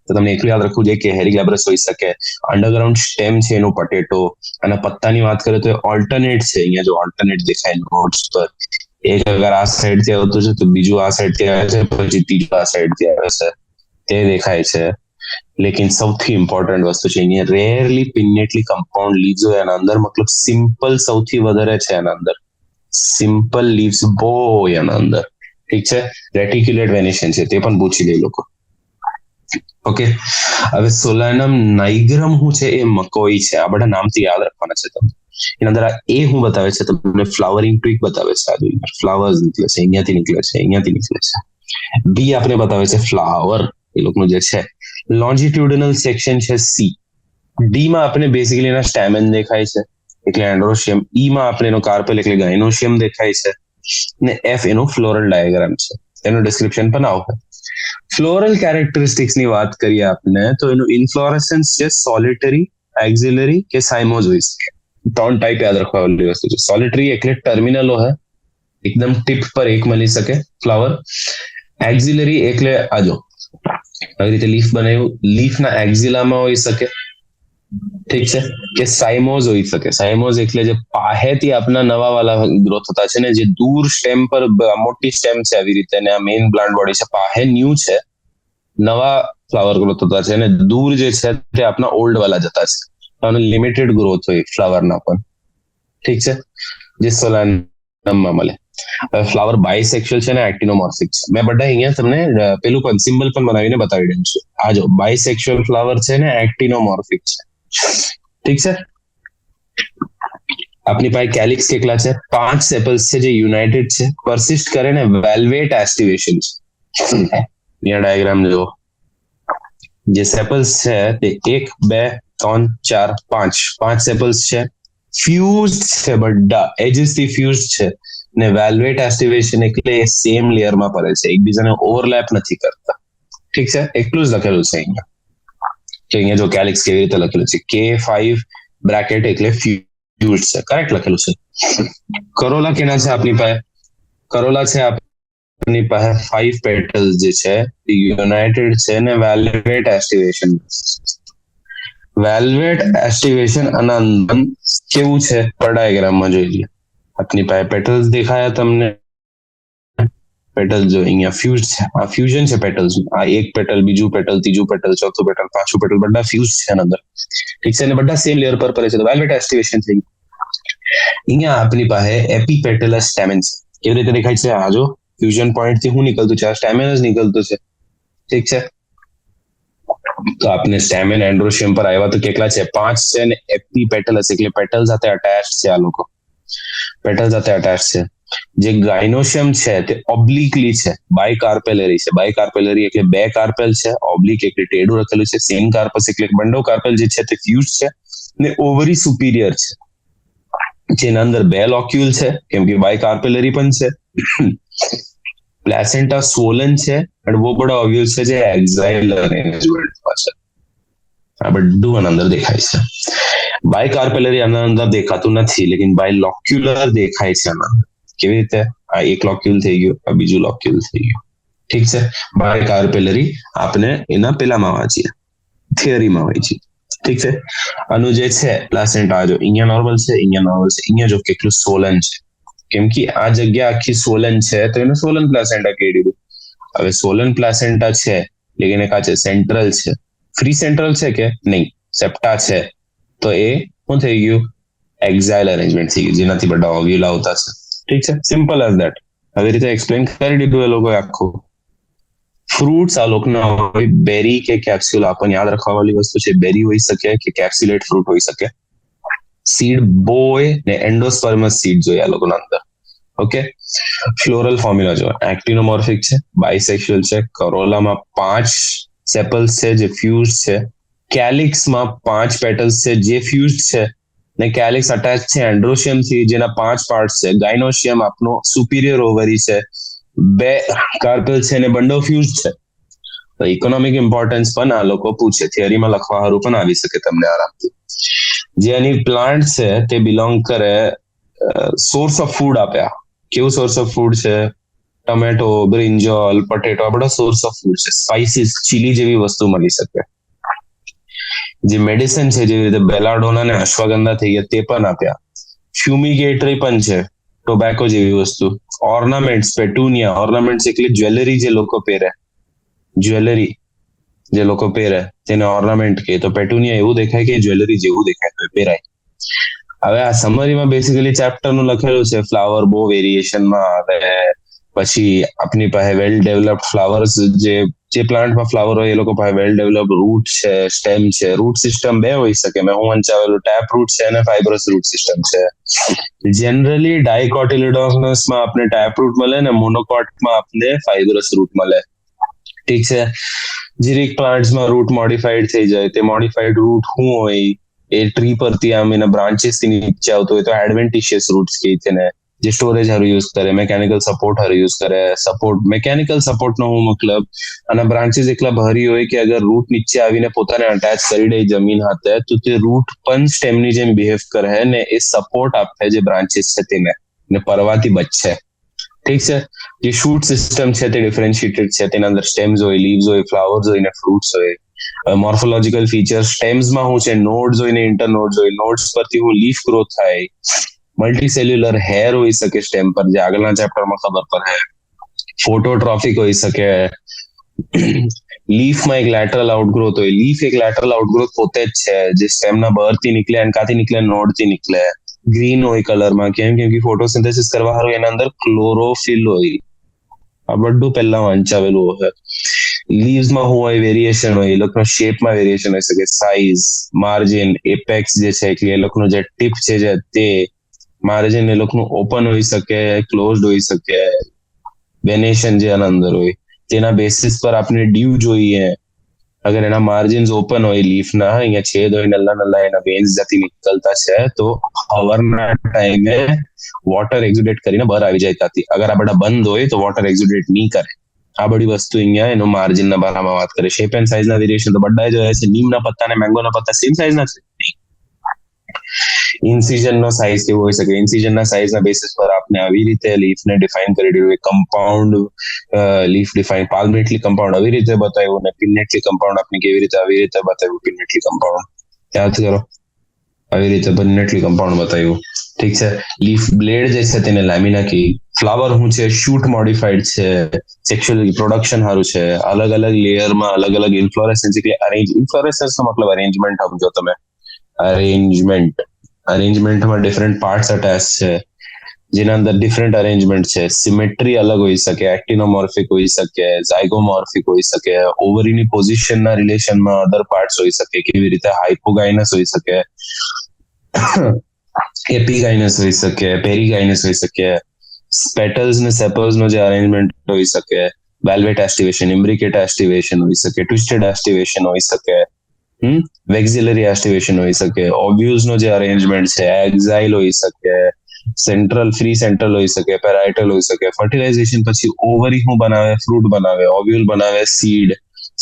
Speaker 1: તો તમને એટલું યાદ રાખવું જોઈએ કે હેરી ગ્લેબરસ હોઈ શકે, અંડરગ્રાઉન્ડ સ્ટેમ છે એનું પટેટો, અને પત્તાની વાત કરીએ તો ઓલ્ટરનેટ છે. અહીંયા જો ઓલ્ટરનેટ દેખાય નોટ્સ પર, એક અગર આ સાઈડ થી આવતું છે તો બીજું આ સાઈડ થી આવે છે, પછી ત્રીજું આ સાઈડ થી આવે છે, તે દેખાય છે. લેકિન સૌથી ઇમ્પોર્ટન્ટ વસ્તુ છે અહીંયા, રેરલી પિન્નેટલી કમ્પાઉન્ડ લીવ્સ હોય એના અંદર, મતલબ સિમ્પલ સૌથી વધારે છે એના અંદર, સિમ્પલ લીવ્સ બહુ હોય એના અંદર. ઠીક છે, રેટિક્યુલેટ વેનેશન છે, તે પણ પૂછી લે લોકો. ઓકે, હવે સોલેનમ નાઇગ્રમ શું છે, એ મકોઈ છે. આ બધા નામથી યાદ રાખવાના છે તમને. એના અંદર એ શું બતાવે છે તમને, ફ્લાવરિંગ ટ્વીક બતાવે છે. આ ફ્લાવર્સ નીકળે છે, અહીંયાથી નીકળે છે, અહીંયાથી નીકળે છે. બી આપણે બતાવે છે ફ્લાવર, એ લોકોનું જે છે. લોન્જિટ્યુડિનલ સેક્શન છે સી. ડી માં આપણે બેસિકલી એના સ્ટેમેન દેખાય છે એટલે એન્ડ્રોશિયમ. ઈ માં આપણે એનો કાર્પેલ એટલે ગાયનોશિયમ દેખાય છે, ને એફ એનો ફ્લોરલ ડાયાગ્રામ છે. એનું ડિસ્ક્રિપ્શન પણ આવશે. ફ્લોરલ કેરેક્ટરિસ્ટિક્સ ની વાત કરીએ આપણે તો એનું ઇન્ફ્લોરેસન્સ છે સોલિટરી, એક્ઝિલરી કે સાયમોઝ હોઈ શકે. 3 ટાઈપ યાદ રાખવા વાળી વસ્તુ છે. સોલિટરી એટલે ટર્મિનલો હે, એકદમ ટીપ પર એક મળી શકે ફ્લાવર. એક્ઝિલરી એટલે આજો આવી રીતે લીફ બનાવ્યું, લીફના એક્ઝિલામાં હોઈ શકે. ઠીક છે, કે સાયમોઝ હોઈ શકે. સાયમોઝ એટલે જે પાહેથી આપના નવા વાલા ગ્રો થતા છે ને, જે દૂર સ્ટેમ પર મોટી સ્ટેમ છે આવી રીતે, અને આ મેઇન પ્લાન્ટ બોડી છે, પાહે ન્યૂ છે, નવા ફ્લાવર ગ્રો થતા છે, અને દૂર જે છે તે આપના ઓલ્ડ વાલા જતા છે. આનો લિમિટેડ ગ્રોથ હોય ફ્લાવરના પણ. ઠીક છે, જે સોલેનમમાં મળે. ફ્લાવર બાયસેક્સ્યુઅલ છે ને એક્ટિનોમોર્ફિક છે. મેં બધા અહીંયા તમને પેલું પણ સિમ્બલ પણ બનાવીને બતાવી દઉં છું. આ જો બાયસેક્સ્યુઅલ ફ્લાવર છે ને એક્ટિનોમોર્ફિક છે. ઠીક છે, આપની પાસે કેલિક્સ કેટલા છે? 5 સેપલ્સ છે જે યુનાઇટેડ છે, પરસિસ્ટ કરે ને વેલ્વેટ એસ્ટિવેશન છે. અહીંયા ડાયાગ્રામ જુઓ, જે સેપલ્સ છે તે 1 2 3 4 5 સેપલ્સ છે. ફ્યુઝડ છે, બધા એજીસ થી ફ્યુઝડ છે. ને વેલ્વેટ એસ્ટિવેશન એટલે એ સેમ લેયરમાં પડે છે, એકબીજાને ઓવરલેપ નથી કરતા. ઠીક છે, એટલું જ લખેલું છે અહીંયા કે અહીંયા જો કેલિક્સ કેવી રીતે લખેલું છે K5 બ્રેકેટ એટલે ફ્યુઝ છે, કરેક્ટ લખેલું છે. કરોલા કેના છે આપણી પાસે? કરોલા છે આપણી પાસે 5 પેટલ્સ જે છે યુનાઇટેડ છે ને વેલ્વેટ એસ્ટિવેશન. વેલ્વેટ એસ્ટિવેશન અનંદન કેવું છે પર ડાયાગ્રામમાં જોઈ લે. આપની પાસે પેટલ્સ દેખાયા તમને, પેટલ જો અહીંયા ફ્યુઝ છે, આ ફ્યુઝન છે પેટલ્સ, આ એક પેટલ, બીજું પેટલ, ત્રીજું પેટલ, ચોથું પેટલ, પાંચમું પેટલ, બધા ફ્યુઝ છે અંદર. ઠીક છે, અને બધા સેમ લેયર પર પડે છે, તો વેલ્વેટ એસ્ટિવેશન થઈ. અહીંયા આપણી પાસે એપીપેટલસ સ્ટેમેન છે. કેવી રીતે દેખાય છે? આ જો ફ્યુઝન પોઈન્ટ થી શું નીકળતું છે? આ સ્ટેમેન જ નીકળતું છે. ઠીક છે, તો આપણે સ્ટેમેન એન્ડ્રોશિયમ પર આવ્યા તો કેટલા છે? 5 છે, અને એપીપેટલસ એટલે પેટલ સાથે અટેચ છે. આ લોકો પેટલ સાથે અટેચ છે. જે ગાયનોશિયમ છે તે ઓબ્લિકલી છે, બાયકાર્પેલરી છે. બાયકાર્પેલરી એટલે બે કાર્પેલ છે, ઓબ્લિક એટલે ટેડું રખેલું છે, સેમ કાર્પસ એટલે બંડો કાર્પેલ જે છે તે ફ્યુઝ છે, ને ઓવરી સુપીરિયર છે, જેના અંદર બે લોક્યુલ છે કેમ કે બાયકાર્પેલરી પણ છે. પ્લેસેન્ટા સ્વોલન છે, અને બહુ બડા ઓવ્યુલ છે જે એક્ઝાઇલર અરેન્જમેન્ટમાં છે. આ બધું અંદર દેખાય છે. બાયકાર્પેલરી આના અંદર દેખાતું નથી, લેકિન બાયલોક્યુલર દેખાય છે આના અંદર. કેવી રીતે? આ એક લોક્યુલ થઈ ગયું, આ બીજું લોક્યુલ થઈ ગયું. ઠીક છે, બાયકાર્પેલરી આપણે એના પેલામાં વાંચીએ, થિયરીમાં વાંચીએ. ઠીક છે, આનું જે છે પ્લાસેન્ટા જો અહીંયા નોર્મલ છે, અહીંયા નોર્મલ છે, અહીંયા જો કેટલું સોલન છે, કેમ કે આ જગ્યા આખી સોલન છે તો એને સોલન પ્લાસેન્ટા કહી દીધું. હવે સોલન પ્લાસેન્ટા છે લેકિન એ કા છે? સેન્ટ્રલ છે. ફ્રી સેન્ટ્રલ છે કે નહીં? સેપ્ટા છે, તો એ શું થઈ ગયું? એક્ઝાઇલ અરેન્જમેન્ટ થઈ ગયું, જેનાથી બધા ઓવ્યુલ આવતા છે. ઠીક છે, સિમ્પલ એઝ ધેટ. આવી રીતે એક્સપ્લેન કરી દીધું એ લોકોએ આખું. ફ્રૂટ્સ આ લોકના હોય બેરી કે કેપ્સ્યુલ. આપણને યાદ રાખવા વાળી વસ્તુ છે, બેરી હોઈ શકે કે કેપ્સ્યુલેટ ફ્રૂટ હોઈ શકે. સીડ બોય ને એન્ડોસ્પર્મસ સીડ જોઈએ આ લોકોના અંદર. ઓકે, ફ્લોરલ ફોર્મ્યુલા જો એક્ટિનોમોર્ફિક છે, બાયસેક્સ્યુઅલ છે, કરોલામાં 5 સેપલ્સ છે જે ફ્યુઝ છે, કેલિક્સમાં 5 પેટલ્સ છે જે ફ્યુઝ છે, ને કેલિક્સ અટેચ છે એન્ડ્રોશિયમ થી જેના 5 પાર્ટ છે. ગાયનોશિયમ આપનો સુપીરિયર ઓવરી છે, 2 કાર્પેલ છે, ને બંડો ફ્યુઝ છે. તો ઇકોનોમિક ઇમ્પોર્ટન્સ પણ આ લોકો પૂછે, થિયરીમાં લખવા હારું પણ આવી શકે તમને આરામથી. જે એની પ્લાન્ટ છે તે બિલોંગ કરે સોર્સ ઓફ ફૂડ આપ્યા. કેવું સોર્સ ઓફ ફૂડ છે? ટમેટો, બ્રિંજોલ, પટેટો, આ બધા સોર્સ ઓફ ફૂડ છે. સ્પાઇસીસ, ચીલી જેવી વસ્તુ મળી શકે. જે મેડિસિન છે જેવી રીતે બેલાડોના ને અશ્વગંધા થઈ ગયા તે પણ આપ્યા. ફ્યુમિગેટરી પણ છે, ટોબેકો જેવી વસ્તુ. ઓર્નામેન્ટ્સ, પેટુનિયા. ઓર્નામેન્ટ્સ એટલે જ્વેલરી જે લોકો પહેરે, જ્વેલરી જે લોકો પહેરે તેને ઓર્નામેન્ટ કહે. તો પેટુનિયા એવું દેખાય કે જ્વેલરી જેવું દેખાય તો પહેરાય. હવે આ સમરીમાં બેસિકલી ચેપ્ટર નું લખેલું છે. ફ્લાવર બહુ વેરિએશનમાં આવે, પછી આપની પાસે વેલ ડેવલપ્ડ ફ્લાવર્સ, જે પ્લાન્ટમાં ફ્લાવર હોય એ લોકો પાસે વેલ ડેવલપ્ડ રૂટ છે, સ્ટેમ છે. રૂટ સિસ્ટમ બે હોઈ શકે, મેં હું વંચાવેલું ટેપ રૂટ છે અને ફાઇબ્રસ રૂટ સિસ્ટમ છે. જનરલી ડાયકોટિલિડોનસમાં આપણે ટેપ રૂટ મળે ને મોનોકોટમાં આપણે ફાઇબ્રસ રૂટ મળે. ઠીક છે, જીરિક પ્લાન્ટ્સમાં રૂટ મોડિફાઈડ થઈ જાય. તે મોડિફાઈડ રૂટ શું હોય? એ ટ્રી પરથી આમ એના બ્રાન્ચીસ થી નીચે આવતો હોય તો એડવેન્ટિશિયસ રૂટ્સ કહે તેને, જે સ્ટોરેજ હારું યુઝ કરે, મેકેનિકલ સપોર્ટ હારું યુઝ કરે. સપોર્ટ, મેકેનિકલ સપોર્ટ નો હું મતલબ, આના બ્રાન્ચીસ એટલા ભારી હોય કે અગર રૂટ નીચે આવીને પોતાને અટેચ કરી દે જમીન હાથે તો તે રૂટ પણ સ્ટેમની જેમ બિહેવ કરે ને એ સપોર્ટ આપે જે બ્રાન્ચીસ છે તેને, ને પરવાથી બચશે. ઠીક છે, જે શૂટ સિસ્ટમ છે તે ડિફરન્શિએટેડ છે. તેના અંદર સ્ટેમ્સ હોય, લીવ્સ હોય, ફ્લાવર્સ હોય ને ફ્રૂટ્સ હોય. મોર્ફોલોજીકલ ફીચર સ્ટેમ્સમાં શું છે? નોડ્સ હોય ને ઇન્ટરનોડ્સ હોય. નોડ્સ પરથી હું લીફ ગ્રોથ થાય. મલ્ટીસેલ્યુલર હેર હોઈ શકે સ્ટેમ પર, જે આગળના ચેપ્ટરમાં ખબર પડે. ફોટોટ્રોફિક હોઈ શકે. લીફમાં એક લેટરલ આઉટગ્રોથ હોય. લીફ એક લેટરલ આઉટગ્રોથ પોતે જ છે, જે સ્ટેમના બહારથી નીકળે, અને કાથી નીકળે? નોડથી નીકળે. ગ્રીન હોય કલરમાં, કેમ કે ફોટોસિન્થેસિસ કરવા હારું એના અંદર ક્લોરોફિલ હોય. આ બધું પહેલા વંચાવેલું હોય. લીવ્સમાં શું હોય? વેરિએશન હોય. એ લોકોનો શેપમાં વેરિએશન હોઈ શકે, સાઇઝ, માર્જિન, એપેક્સ જે છે એટલે એ લોકોનું જે ટીપ છે જે તે માર્જિન એ લોકોનું ઓપન હોઈ શકે, ક્લોઝડ હોઈ શકે. વેનેશન જે આના અંદર હોય તેના બેસિસ પર આપણે ડ્યુ જોઈએ. અગર એના માર્જિન્સ ઓપન હોય લીફના, અહીંયા છેદ હોય નલ્લા નલ્લા એના વેન્સ જ્યાંથી નીકળતા છે, તો હવારના ટાઈમે વોટર એક્ઝુડેટ કરીને બહાર આવી જાય ત્યાંથી. અગર આ બધા બંધ હોય તો વોટર એક્ઝુડેટ નહીં કરે. આ બધી વસ્તુ અહીંયા એનો માર્જિનના બારામાં વાત કરે. શેપ એન્ડ સાઇઝના વેરિએશન તો બધા જ હોય છે. નીમના પત્તા અને મેંગોના પત્તા સેમ સાઇઝના છે. ઇન્સિઝનનો સાઇઝ કેવો હોઈ શકે? ઇન્સિઝનના સાઇઝના બેસિસ પર આપણે આવી રીતે લીફને ડિફાઇન કરી દીધું. કમ્પાઉન્ડ લીફ ડિફાઇન, પાલ્મેટલી કમ્પાઉન્ડ આવી રીતે બતાવ્યું, અને પિનેટલી કમ્પાઉન્ડ આપણે કેવી રીતે આવી રીતે બતાવ્યું. પિનેટલી કમ્પાઉન્ડ યાદ કરો, આવી રીતે પિનેટલી કમ્પાઉન્ડ બતાવ્યું. ઠીક છે. લીફ બ્લેડ જે છે તેને લેમિના કી. ફ્લાવર શું છે? શૂટ મોડિફાઈડ છે. સેક્સ્યુઅલ રિપ્રોડક્શન સારું છે. અલગ અલગ લેયરમાં અલગ અલગ ઇન્ફ્લોરેસન્સ, એટલે અરેન્જ. ઇન્ફ્લોરેસન્સનો મતલબ અરેન્જમેન્ટ સમજો તમે. અરેન્જમેન્ટમાં ડિફરન્ટ પાર્ટ્સ અટેચ છે, જેના અંદર ડિફરન્ટ અરેન્જમેન્ટ છે. સિમેટ્રી અલગ હોઈ શકે, એક્ટિનોમોર્ફિક હોઈ શકે, ઝાયગોમોર્ફિક હોઈ શકે, ઓવરીની પોઝિશનના રિલેશનમાં અધર પાર્ટ્સ હોઈ શકે. કેવી રીતે? હાઇપોગાઇનસ હોઈ શકે, એપીગાઇનસ હોઈ શકે, પેરીગાઇનસ હોઈ શકે. પેટલ્સ ને સેપલ્સ નો જે અરેન્જમેન્ટ હોઈ શકે, વેલ્વેટ એસ્ટિવેશન, ઇમ્બ્રિકેટ એસ્ટિવેશન હોઈ શકે, ટ્વિસ્ટેડ એસ્ટિવેશન હોઈ શકે, વેક્સિલરી એસ્ટિવેશન હોઈ શકે. ઓવ્યુલ્સ નો જે અરેન્જમેન્ટ છે, એક્ઝાઇલ હોઈ શકે, સેન્ટ્રલ ફ્રી સેન્ટ્રલ હોઈ શકે, પેરાઇટલ હોઈ શકે. ફર્ટિલાઇઝેશન પછી ઓવરી શું બનાવે? ફ્રૂટ બનાવે. ઓવ્યુલ બનાવે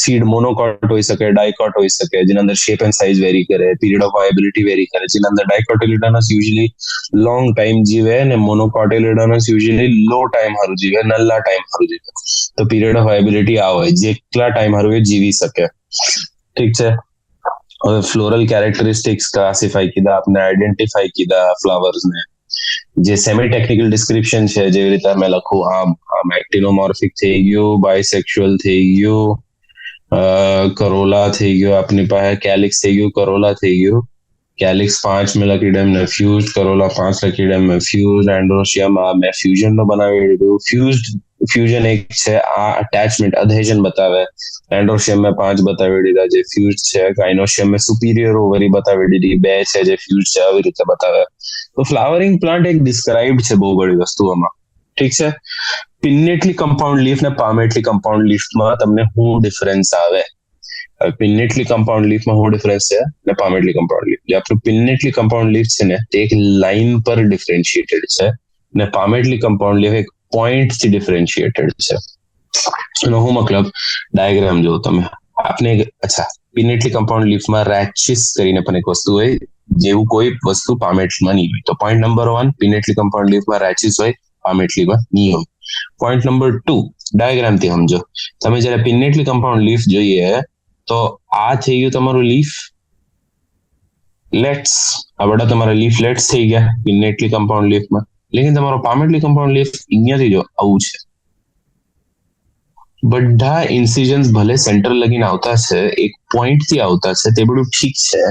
Speaker 1: સીડ મોનોકોટ હોઈ શકે, ડાયકોટ હોઈ શકે, જેના અંદર શેપ એન્ડ સાઇઝ વેરી કરે, પીરિયડ ઓફ વાયબિલિટી વેરી કરે. જેના અંદર ડાયકોટિલિડાનસ યુઝ્યુઅલી લોંગ ટાઈમ જીવે અને મોનોકોટિલિડાનસ યુઝ્યુઅલી લો ટાઈમ હારું જીવે, નલ્લા ટાઈમ હારું જીવે. તો પીરિયડ ઓફ વાયબિલિટી આ હોય, જેટલા ટાઈમ હારું એ જીવી શકે. ઠીક છે. હવે ફ્લોરલ કેરેક્ટરિસ્ટિક્સ ક્લાસિફાઈ કીધા, આપણે આઈડેન્ટિફાઈ કીધા ફ્લાવર્સને. જે સેમી ટેકનિકલ ડિસ્ક્રિપ્શન છે, જેવી રીતે અમે લખું, આમ એક્ટિનોમોર્ફિક થઈ ગયું, બાયસેક્સ્યુઅલ થઈ ગયું, કરોલા થઈ ગયો, આપની પાસે કેલિક્સ થઈ ગયું, કરોલા થઈ ગયું. કેલિક્સ 5 में લખી ડેમ ને ફ્યુઝ, કરોલા 5 લખી ડેમ ને ફ્યુઝ. એન્ડ્રોશિયમ મેં ફ્યુઝન નો બનાવી દીધું. ફ્યુઝન એક છે, આ અટેચમેન્ટ અધેઝન બતાવે. એન્ડ્રોશિયમ મેં 5 બતાવી દીધા જે ફ્યુઝ છે. ગાયનોશિયમ મેં સુપીરિયર ઓવરી બતાવી દીધી, 2 છે જે ફ્યુઝ છે. આવી રીતે બતાવે. તો ફ્લાવરિંગ પ્લાન્ટ એક ડિસ્ક્રાઇબ્ડ છે બહુ બધી વસ્તુઓમાં. ઠીક છે. પિનેટલી કમ્પાઉન્ડ લીફ ને પામેટલી કમ્પાઉન્ડ લીફમાં તમને શું ડિફરન્સ આવે? પિનેટલી કમ્પાઉન્ડ લીફમાં શું ડિફરન્સ છે ને પામેટલી કમ્પાઉન્ડ લીફ? જે આપણું પિનેટલી કમ્પાઉન્ડ લીફ છે ને, તે એક લાઇન પર ડિફરન્શિએટેડ છે, ને પામેટલી કમ્પાઉન્ડ લીફ એક પોઈન્ટ થી ડિફરન્શિએટેડ છે. એનો શું મતલબ? ડાયાગ્રામ જો તમે આપને. અચ્છા, પિનેટલી કમ્પાઉન્ડ લીફમાં રેચિસ કરીને પણ એક વસ્તુ હોય, જેવું કોઈ વસ્તુ પામેટલીમાં નહીં હોય. તો પોઈન્ટ નંબર 1, પિનેટલી કમ્પાઉન્ડ લીફમાં રેચિસ હોય, પામેટલીમાં નહીં હોય. પોઈન્ટ નંબર 2, ડાયાગ્રામથી સમજો. તમે જયારે પિનેટલી કમ્પાઉન્ડ લીફ જોઈએ તો આ થઈ ગયું તમારું લીફ લેટ્સ. આ બધા તમારા લીફ લેટ્સ થઈ ગયા પિનેટલી કમ્પાઉન્ડ લીફમાં. લેકિન તમારો પામેટલી કમ્પાઉન્ડ લીફ અહીંયાથી જો આવું છે. બધા ઇન્સિઝન્સ ભલે સેન્ટર લગીને આવતા છે, એક પોઈન્ટ થી આવતા છે, તે બધું ઠીક છે,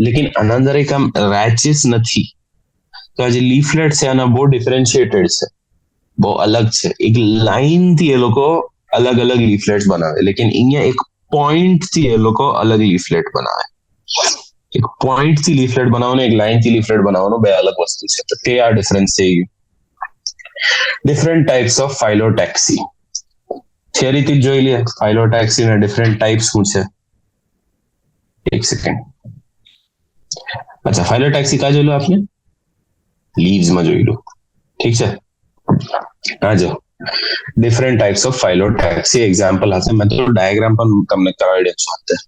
Speaker 1: લેકિન આના અંદર એક આમ રેચિસ નથી. તો આ જે લીફલેટ છે આના બહુ ડિફરન્શિએટેડ છે, બહુ અલગ છે. એક લાઈન થી એ લોકો અલગ અલગ લીફલેટ્સ બનાવે, લેકિન અહીંયા એક પોઈન્ટ થી એ લોકો અલગ લીફલેટ બનાવે. એક પોઈન્ટ થી લીફલેટ બનાવવાનું, એક લાઈન થી લીફલેટ બનાવવાનું, બે અલગ વસ્તુ છે. તો તે આ ડિફરન્સ થઈ ગયું. ડિફરન્ટ ટાઈપ્સ ઓફ ફાઇલોટેક્સી થિયરીથી જોઈ લે. ફાઇલોટેક્સી ના ડિફરન્ટ ટાઈપ્સ શું છે? એક સેકન્ડ. અચ્છા, ફાઇલોટેક્સી કા જોઈ લો આપને? લીવ્સ માં જોઈ લો. ઠીક છે. હા જો ડિફરન્ટ ટાઈપ્સ ઓફ ફાઇલોટેક્સી એક્ઝામ્પલ હશે. મેં તો ડાયાગ્રામ પણ તમને કરાવી દઉં છું અત્યારે.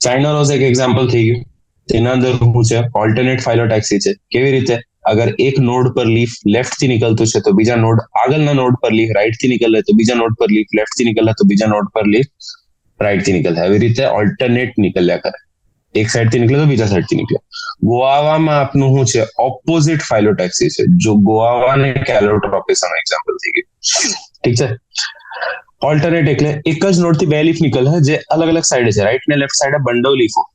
Speaker 1: ચાઇના રોઝ એક એક્ઝામ્પલ થઈ ગયું. તેના અંદર શું છે? ઓલ્ટરનેટ ફાઇલોટેક્સી છે. કેવી રીતે? અગર એક નોડ પર લીફ લેફ્ટ થી નીકળતું છે તો બીજા નોડ આગળના નોડ પર લીફ રાઈટ થી નીકળે, તો બીજા નોડ પર લીફ લેફ્ટ થી નીકળે, તો બીજા નોડ પર લીફ રાઈટ થી નીકળે. આવી રીતે ઓલ્ટરનેટ નીકળ્યા કરે. એક સાઈડ થી નીકળે તો બીજા સાઈડ થી નીકળે. ગોઆવામાં આપનું શું છે? ઓપોઝિટ ફાઇલોટેક્સી છે. જો ગોઆવા ને કેલોટ્રોપિસ એક્ઝામ્પલ થઈ ગયું. ઠીક છે. ઓલ્ટરનેટ એટલે એક જ નોડ થી બે લીફ નીકળે જે અલગ અલગ સાઈડ છે. રાઈટ ને લેફ્ટ સાઈડ બંડો લીફો.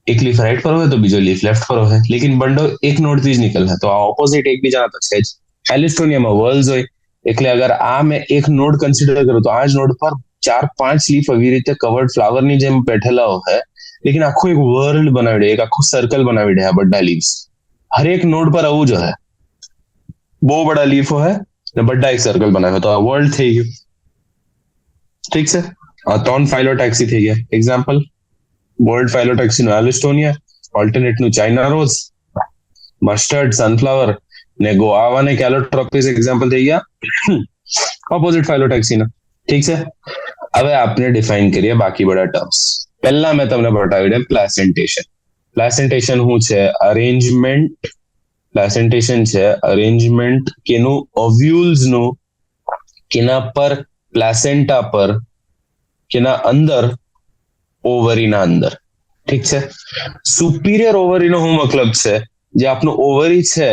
Speaker 1: એક લીફ રાઈટ પર હોય તો બીજો લીફ લેફ્ટ પર હોય, લેકિન બંડો એક નોડ થી જ નીકળે. તો આ ઓપોઝિટ એકબીજાના તો છે જ. એલિસ્ટોનિયામાં વર્લ્સ હોય, એટલે અગર આ મેં એક નોડ કન્સિડર કરું તો આ જ નોડ પર 4-5 લીફ આવી રીતે કવર્ડ ફ્લાવરની જેમ બેઠેલા હોય, લેકિન આખું એક વર્લ્ડ બનાવી દે, એક આખું સર્કલ બનાવી દે આ બધા લીવ્સ. હરેક નોડ પર આવું જ હોય, બહુ બડા લીફ હોય ને બધા એક સર્કલ બનાવે, તો આ વર્લ્ડ થઈ ગયું. ઠીક છે. આ 3 ફાઇલોટેક્સી થઈ ગયા એક્ઝામ્પલ. ગોલ્ડ ફાઇલોટેક્સીનું એલિસ્ટોનિયા, ઓલ્ટરનેટનું ચાઇના રોઝ, મસ્ટર્ડ, સનફ્લાવર ને ગોઆવા ને કેલોટ્રોપિસ એક્ઝામ્પલ થઈ ગયા ઓપોઝિટ ફાઇલોટેક્સીના. ઠીક છે, હવે આપણે ડિફાઇન કરીએ બાકી બધા ટર્મ્સ. પહેલા મેં તમને બતાવી દે પ્લાસેન્ટેશન. પ્લાસેન્ટેશન શું છે? અરેન્જમેન્ટ. પ્લાસેન્ટેશન છે અરેન્જમેન્ટ કેનું ઓવ્યુલ્સનું કેના પર, પ્લાસેન્ટા પર, કેના અંદર, ઓવરીના અંદર. ઠીક છે. સુપિરિયર ઓવરીનો શું મતલબ છે? જે આપણું ઓવરી છે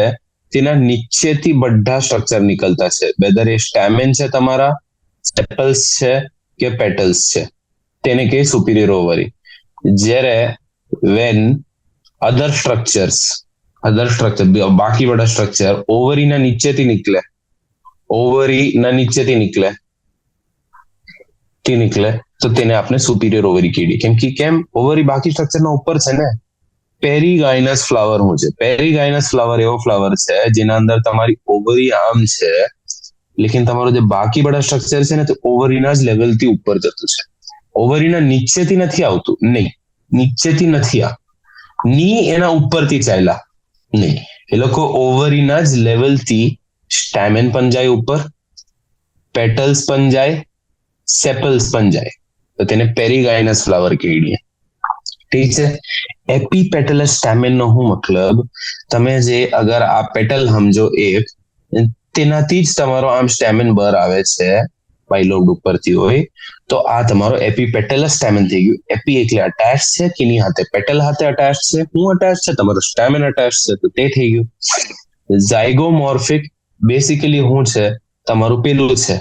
Speaker 1: તેના નીચેથી બધા સ્ટ્રક્ચર નીકળતા છે, વેધર એ સ્ટેમેન છે તમારા, સેપલ્સ છે કે પેટલ્સ છે, તેને કહે સુપિરિયર ઓવરી. જ્યારે વેન અધર સ્ટ્રક્ચર બાકી બધા સ્ટ્રક્ચર ઓવરીના નીચેથી નીકળે તો તેને આપણે સુપિરિયર ઓવરી કહીએ. કેમ ઓવરી બાકી સ્ટ્રક્ચરના ઉપર છે ને. પેરીગાઇનસ ફ્લાવર શું છે? પેરીગાઇનસ ફ્લાવર એવો ફ્લાવર છે જેના અંદર તમારી ઓવરી આમ છે, લેકિન તમારું જે બાકી બધા સ્ટ્રક્ચર છે ને તે ઓવરીના જ લેવલથી ઉપર જતું છે. ઓવરીના નીચેથી નથી આવતું, નહીં, નીચેથી નથી ની એના ઉપરથી ચાલ્યા નહીં. એ લોકો ઓવરીના જ લેવલથી સ્ટેમેન પણ જાય ઉપર, પેટલ્સ પણ જાય, સેપલ્સ પણ જાય, તો તેને પેરીગાઇનસ ફ્લાવર કહીએ. ઠીક છે. એપીપેટલસ સ્ટેમેન નો શું મતલબ? તમે જે અગર આ પેટલ સમજો એક, તેનાથી જ તમારો આમ સ્ટેમેન બહાર આવે છે, પાઇલોબ ઉપરથી હોય, તો આ તમારો એપીપેટલસ સ્ટેમેન થઈ ગયું. એપી એટલે અટેચ છે, કેની હાથે? પેટલ હાથે અટેચ છે. શું અટેચ છે? તમારો સ્ટેમેન અટેચ છે, તો તે થઈ ગયું. ઝાયગોમોર્ફિક બેસિકલી શું છે? તમારું પેલું છે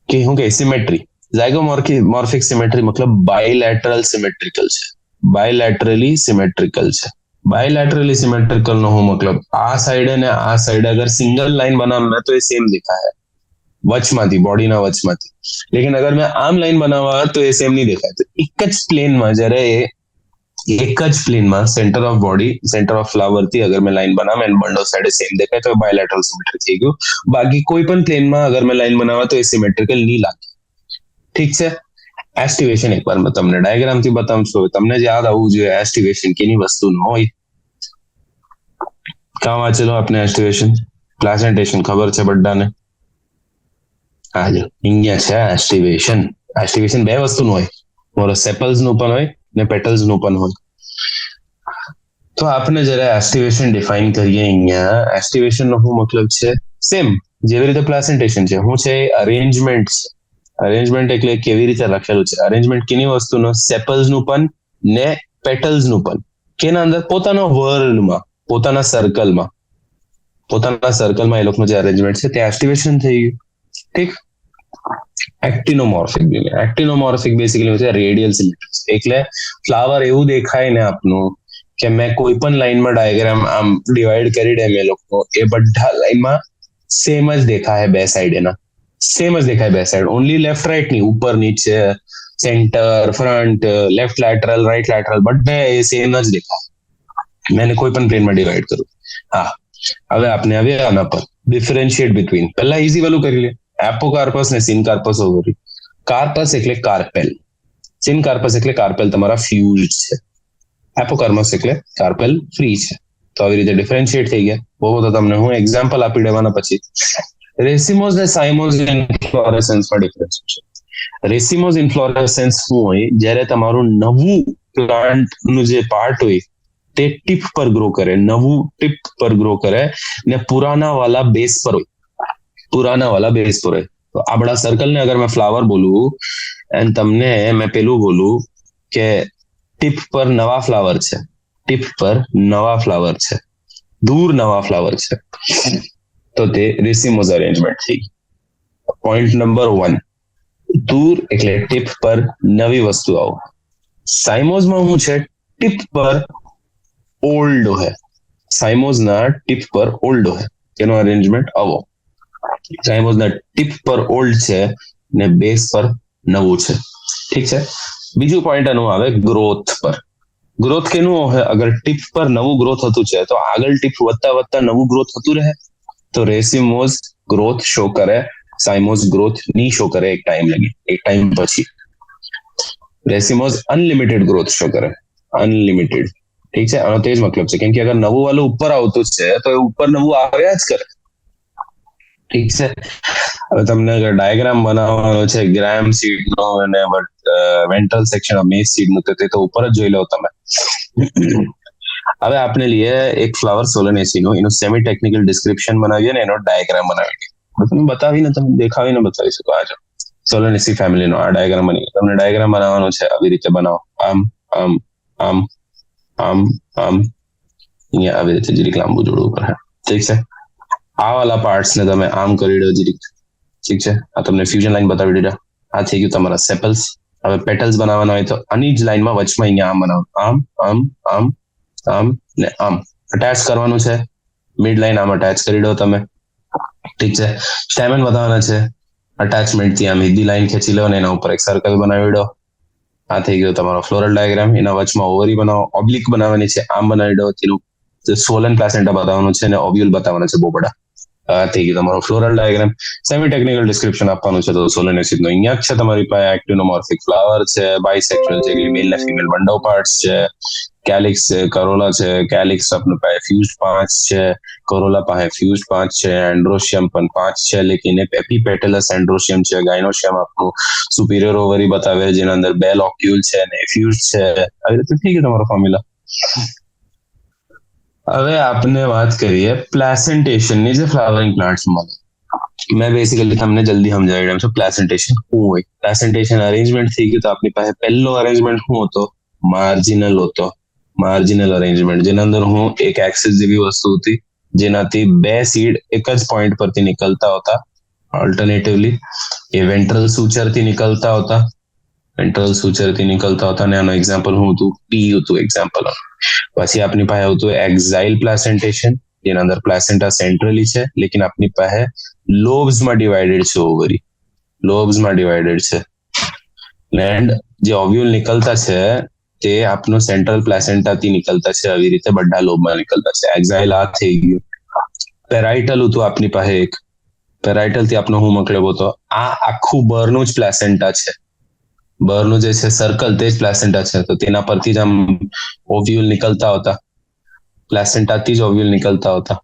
Speaker 1: કે શું કે સિમેટ્રી. ઝાયગોમોર્ફિક સિમેટ્રી મતલબ બાયલેટરલ સિમેટ્રિકલ છે, બાયલેટરલી સિમેટ્રિકલ છે. બાયલેટરલી સિમેટ્રિકલ નો શું મતલબ? આ સાઈડ અને આ સાઈડ અગર સિંગલ લાઈન બનાવવા તો એ સેમ દેખાય વચમાંથી, બોડીના વચમાંથી. લેકિન અગર મેં આમ લાઈન બનાવવા તો એ સેમ નહીં દેખાય. તો એક જ પ્લેનમાં, જ્યારે એક જ પ્લેનમાં centre of body, centre of flower થી અગર મેં લાઈન બનાવ એન્ડ બંડો સાઈડ સેમ દેખાય તો બાયલેટરલ સિમેટ્રી થઈ ગયું. બાકી કોઈ પણ પ્લેનમાં અગર મેં લાઈન બનાવવા તો એ સિમેટ્રિકલ નહીં લાગે. ઠીક છે. એસ્ટિવેશન એકવાર મેં તમને ડાયાગ્રામ થી બતાવશો, તમને જ યાદ આવવું જોઈએ એસ્ટિવેશન કેની વસ્તુ ન હોય. કાં વાંચેલો આપણે એસ્ટિવેશન? પ્લાસેન્ટેશન ખબર છે બધાને? હાજો અહીંયા છે એસ્ટિવેશન. એસ્ટિવેશન બે વસ્તુનું હોય, મારો સેપલ્સ નું પણ હોય ને પેટલ્સ નું પણ હોય. તો આપણે જયારે એસ્ટિવેશન ડિફાઇન કરીએ અહીંયા, એસ્ટિવેશન નો શું મતલબ છે? સેમ જેવી રીતે પ્લાસેન્ટેશન છે. શું છે? અરેન્જમેન્ટ છે. અરેન્જમેન્ટ એટલે કેવી રીતે લખેલું છે? અરેન્જમેન્ટ કેની વસ્તુનો? સેપલ્સ નું પણ ને પેટલ્સ નું પણ. કેના અંદર? પોતાના વર્લ્ડમાં, પોતાના સર્કલમાં એ લોકોનું જે અરેન્જમેન્ટ છે તે એસ્ટિવેશન થઈ ગયું. ઠીક. એક્ટિનોમોર્ફિક બેસિકલી છે રેડિયલ સિમેટ્રી. એટલે ફ્લાવર એવું દેખાય ને આપનું કે મેં કોઈ પણ લાઈનમાં ડાયાગ્રામ આમ ડિવાઈડ કરી દે મેં લોકો, એ બધા લાઈનમાં સેમ જ દેખાય બે સાઈડ, એના સેમ જ દેખાય બે સાઈડ. ઓનલી લેફ્ટ રાઈટ ની, ઉપર નીચે, centre, front, left lateral, right lateral, બધા એ સેમ જ દેખાય. મેં કોઈ પણ પ્લેનમાં ડિવાઈડ કરું. હા, હવે આપણે હવે આના પર ડિફરન્શિએટ બિટવીન. પહેલા ઈઝી વાળું કરી લે. એપોકાર્પસ ને સિનકાર્પસ ઓવરી. કાર્પસ એટલે કાર્પેલ, સિનકાર્પસ એટલે કાર્પેલ તમારા ફ્યુઝ છે, એપોકાર્પસ એટલે કાર્પેલ ફ્રી છે. તો આવી રીતે ડિફરન્શિએટ થઈ ગયા. બહુ તો તમને હું એક્ઝામ્પલ આપી દેવાના પછી. રેસિમોસ ને સાયમોસ ઇન્ફ્લોરેસન્સમાં ડિફરન્સ છે. રેસિમોસ ઇન્ફ્લોરેસન્સ શું હોય? જ્યારે તમારું નવું પ્લાન્ટ નું જે પાર્ટ હોય તે ટીપ પર ગ્રો કરે, નવું ટીપ પર ગ્રો કરે ને પુરાના વાલા બેઝ પર હોય, તો આ બડા સર્કલ ને અગર મેં ફ્લાવર બોલું એન્ડ તમને મેં પેલું બોલું કે ટીપ પર નવા ફ્લાવર છે, દૂર નવા ફ્લાવર છે, તો તે રેસિમોસ અરેન્જમેન્ટ થઈ. પોઈન્ટ નંબર 1, દૂર એટલે ટીપ પર નવી વસ્તુ આવો. સાયમોસમાં શું છે? ટીપ પર ઓલ્ડ હે, સાયમોસના ટીપ પર ઓલ્ડ હે, તેનો અરેન્જમેન્ટ આવો. સાયમોસના ટીપ પર ઓલ્ડ છે ને બેઝ પર નવું છે. ઠીક છે. બીજું પોઈન્ટ આનું આવે ગ્રોથ પર. ગ્રોથ કેનું હોય? અગર ટીપ પર નવું ગ્રોથ થતું છે તો આગળ ટીપ વધતા નવું ગ્રોથ થતું રહે, તો રેસિમોસ ગ્રોથ શો કરે, સાયમોસ ગ્રોથ ની શો કરે એક ટાઈમ પછી. રેસિમોસ અનલિમિટેડ ગ્રોથ શો કરે, અનલિમિટેડ. ઠીક છે, આનો તે જ મતલબ છે, કેમ કે અગર નવું વાળું ઉપર આવતું છે તો એ ઉપર નવું આવ્યા જ કરે. ઠીક છે, હવે તમને ડાયાગ્રામ બનાવવાનો છે ગ્રામ સીડ નો અને ventral section of maze seed નું, તે તો ઉપર જ જોઈ લો તમે. હવે આપણે લઈએ એક ફ્લાવર સોલેનેસી નું, એનું સેમી ટેકનિકલ ડિસ્ક્રિપ્શન બનાવીએ ને એનો ડાયાગ્રામ બનાવી. તમે બતાવીને તમે દેખાવીને બતાવી શકો. આજે સોલેનેસી ફેમિલીનો આ ડાયાગ્રામ બની, તમને ડાયાગ્રામ બનાવવાનો છે આવી રીતે બનાવો. આમ આમ આમ આમ આમ, અહીંયા આવી રીતે જરીક લાંબુ જોડવું પડે. ઠીક છે, આ વાળા પાર્ટ્સ ને તમે આમ કરી દો જરીક. ઠીક છે, આ તમને ફ્યુઝન લાઈન બતાવી દીધા. આ થઈ ગયું તમારા સેપલ્સ. હવે પેટલ્સ બનાવવાના હોય તો આની જ લાઈનમાં વચમાં અહીંયા આમ બનાવો. આમ આમ આમ આમ ને આમ અટેચ કરવાનું છે. મિડ લાઈન આમ અટેચ કરી દો તમે. ઠીક છે, સ્ટેમન બનાવવાના છે. અટેચમેન્ટ થી આમ સીધી લાઈન ખેંચી લો અને એના ઉપર એક સર્કલ બનાવી દો. આ થઈ ગયો તમારો ફ્લોરલ ડાયાગ્રામ. એના વચમાં ઓવરી બનાવો, ઓબ્લિક બનાવવાની છે, આમ બનાવી દો. તેનું સોલન પ્લાસેન્ટા બતાવવાનું છે અને ઓવ્યુલ બતાવવાના છે બહુ બધા. થઈ ગયું તમારો floral diagram. Semi technical description આપવાનું છે તો સોલેનેસિસ નો અહીંયા જ છે. તમારી પાસે એક્ટિનોમોર્ફિક ફ્લાવર છે, બાયસેક્સ્યુઅલ છે, મેલ ને ફિમેલ બંડો પાર્ટ્સ છે, કેલિક્સ છે, કરોલા છે. કેલિક્સ આપણી પાસે ફ્યુઝ 5 છે, કરોલા પાસે ફ્યુઝ 5 છે, એન્ડ્રોશિયમ પણ 5 છે, લેકિન એપીપેટેલસ એન્ડ્રોશિયમ છે, ગાયનોશિયમ આપણું સુપિરિયર ઓવરી બતાવે જેના અંદર 2 લોક્યુલ છે અને ફ્યુઝ છે. આવી રીતે થઈ ગયું તમારો ફોર્મ્યુલા. હવે આપણે વાત કરીએ પ્લાસેન્ટેશનની, જે ફ્લાવરિંગ પ્લાન્ટ્સમાં. મેં બેસિકલી તમને જલ્દી સમજાવી રહ્યો છું પ્લાસેન્ટેશન શું હોય. પ્લાસેન્ટેશન અરેન્જમેન્ટ થઈ ગયું તો આપણી પાસે પહેલો અરેન્જમેન્ટ શું હતો? માર્જિનલ હતો. માર્જિનલ અરેન્જમેન્ટ, જેના અંદર હું એક એક્સિસ જેવી વસ્તુ હતી જેનાથી 2 સીડ એક જ પોઈન્ટ પરથી નીકળતા હતા. ઓલ્ટરનેટિવલી એ વેન્ટ્રલ સૂચરથી નીકળતા હતા. વેન્ટ્રલ સૂચરથી નીકળતા હતા અને આનું એક્ઝામ્પલ શું હતું? પી હતું એક્ઝામ્પલ. પછી આપણી પાસે હતું એક્ઝાઇલ પ્લાસેન્ટેશન, જેના અંદર પ્લાસેન્ટા સેન્ટ્રલી છે, લેકિન આપણી પાસે લોબ્સમાં ડિવાઇડેડ છે. ઓવરી લોબ્સમાં ડિવાઇડેડ છે. એન્ડ જે ઓવ્યુલ નીકળતા છે તે આપનું સેન્ટ્રલ પ્લાસેન્ટાથી નીકળતા છે. આવી રીતે બધા લોબમાં નીકળતા છે. એક્ઝાઇલ આ થઈ ગયું. પેરાઇટલ હતું આપણી પાસે એક. પેરાઇટલ થી આપનો શું મતલબ હતો? આ આખું બરનું જ પ્લાસેન્ટા છે. બરનું જે છે સર્કલ તે જ પ્લાસેન્ટા છે, તો તેના પરથી જ આમ ઓવ્યુલ નીકળતા હતા. પ્લાસેન્ટાથી જ ઓવ્યુલ નીકળતા હતા.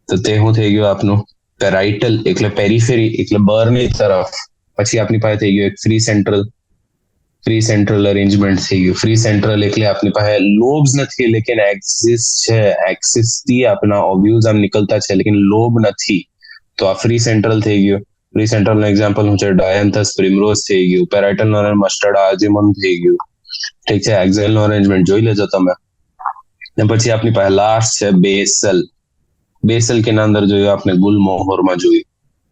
Speaker 1: તો તે શું થઈ ગયું આપનું? પેરાઇટલ એટલે પેરિફેરી, એટલે બરની તરફ. પછી આપણી પાસે થઈ ગયું એક free central. Free central arrangement થઈ ગયું. ફ્રી સેન્ટ્રલ એટલે આપણી પાસે લોબ્સ નથી, લેકિન એક્સિસ છે. એક્સિસ થી આપણા ઓવ્યુલ્સ આમ નીકળતા છે, લેકિન લોબ નથી. તો આ ફ્રી સેન્ટ્રલ થઈ ગયું. ફ્રી સેન્ટ્રલ નું એક્ઝામ્પલ શું છે? ડાયન્થસ પ્રિમરોઝ થઈ ગયું. પેરાઇટલ નો મસ્ટર્ડ આર્જિમમ થઈ ગયું. ઠીક છે, એક્ઝાઇલ નો અરેન્જમેન્ટ જોઈ લેજો તમે. ને પછી આપણી પાસે લાસ્ટ છે બેસલ. બેસલ કે અંદર જોયું આપણે ગુલમોહરમાં જોયું.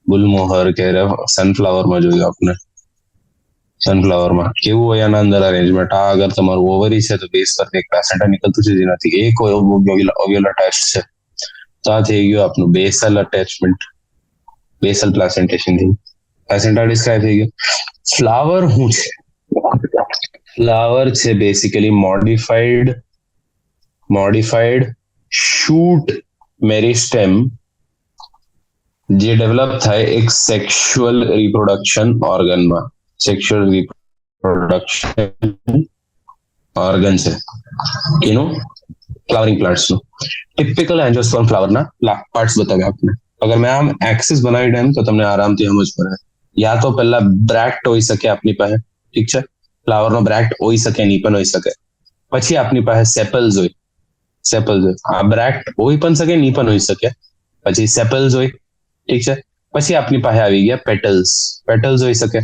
Speaker 1: ગુલમોહર કે સનફ્લાવરમાં જોયું આપણે. સનફ્લાવરમાં કેવું હોય આના અંદર અરેન્જમેન્ટ? આ અગર તમારું ઓવરી છે તો બેસ પરથી એક પ્લાસેન્ટા નીકળતું છે જેનાથી એક ઓવ્યુલ અટેચ છે. તો આ થઈ ગયું આપનું બેસલ અટેચમેન્ટ. બેસલ પ્લાસેન્ટેશન થી પ્લાસેન્ટા ડિસ્ક્રાઇબ થઈ ગયું. ફ્લાવર શું છે? ફ્લાવર છે બેસિકલી મોડિફાઈડ શૂટ મેરિસ્ટેમ જે ડેવલપ થાય એક સેક્સ્યુઅલ રિપ્રોડક્શન ઓર્ગનમાં. સેક્સ્યુઅલ રિપ્રોડક્શન ઓર્ગન છે એનું, ફ્લાવરિંગ પ્લાન્ટ્સ નું. ટિપિકલ એન્જોસ્પર્મ ફ્લાવરના પાર્ટ્સ બતાવ્યા આપને. અગર મેં આમ એક્સિસ બનાવી દઉં તો તમને આરામથી સમજ પડે. યા તો પહેલા બ્રેક્ટ હોઈ શકે આપણી પાસે. ઠીક છે, ફ્લાવરનો બ્રેક્ટ હોઈ શકે, નહીં પણ હોઈ શકે. પછી આપણી પાસે સેપલ્સ હોય. આ બ્રેક્ટ હોઈ પણ શકે, નહીં પણ હોઈ શકે. પછી સેપલ્સ હોય. ઠીક છે, પછી આપણી પાસે આવી ગયા પેટલ્સ. પેટલ્સ હોઈ શકે.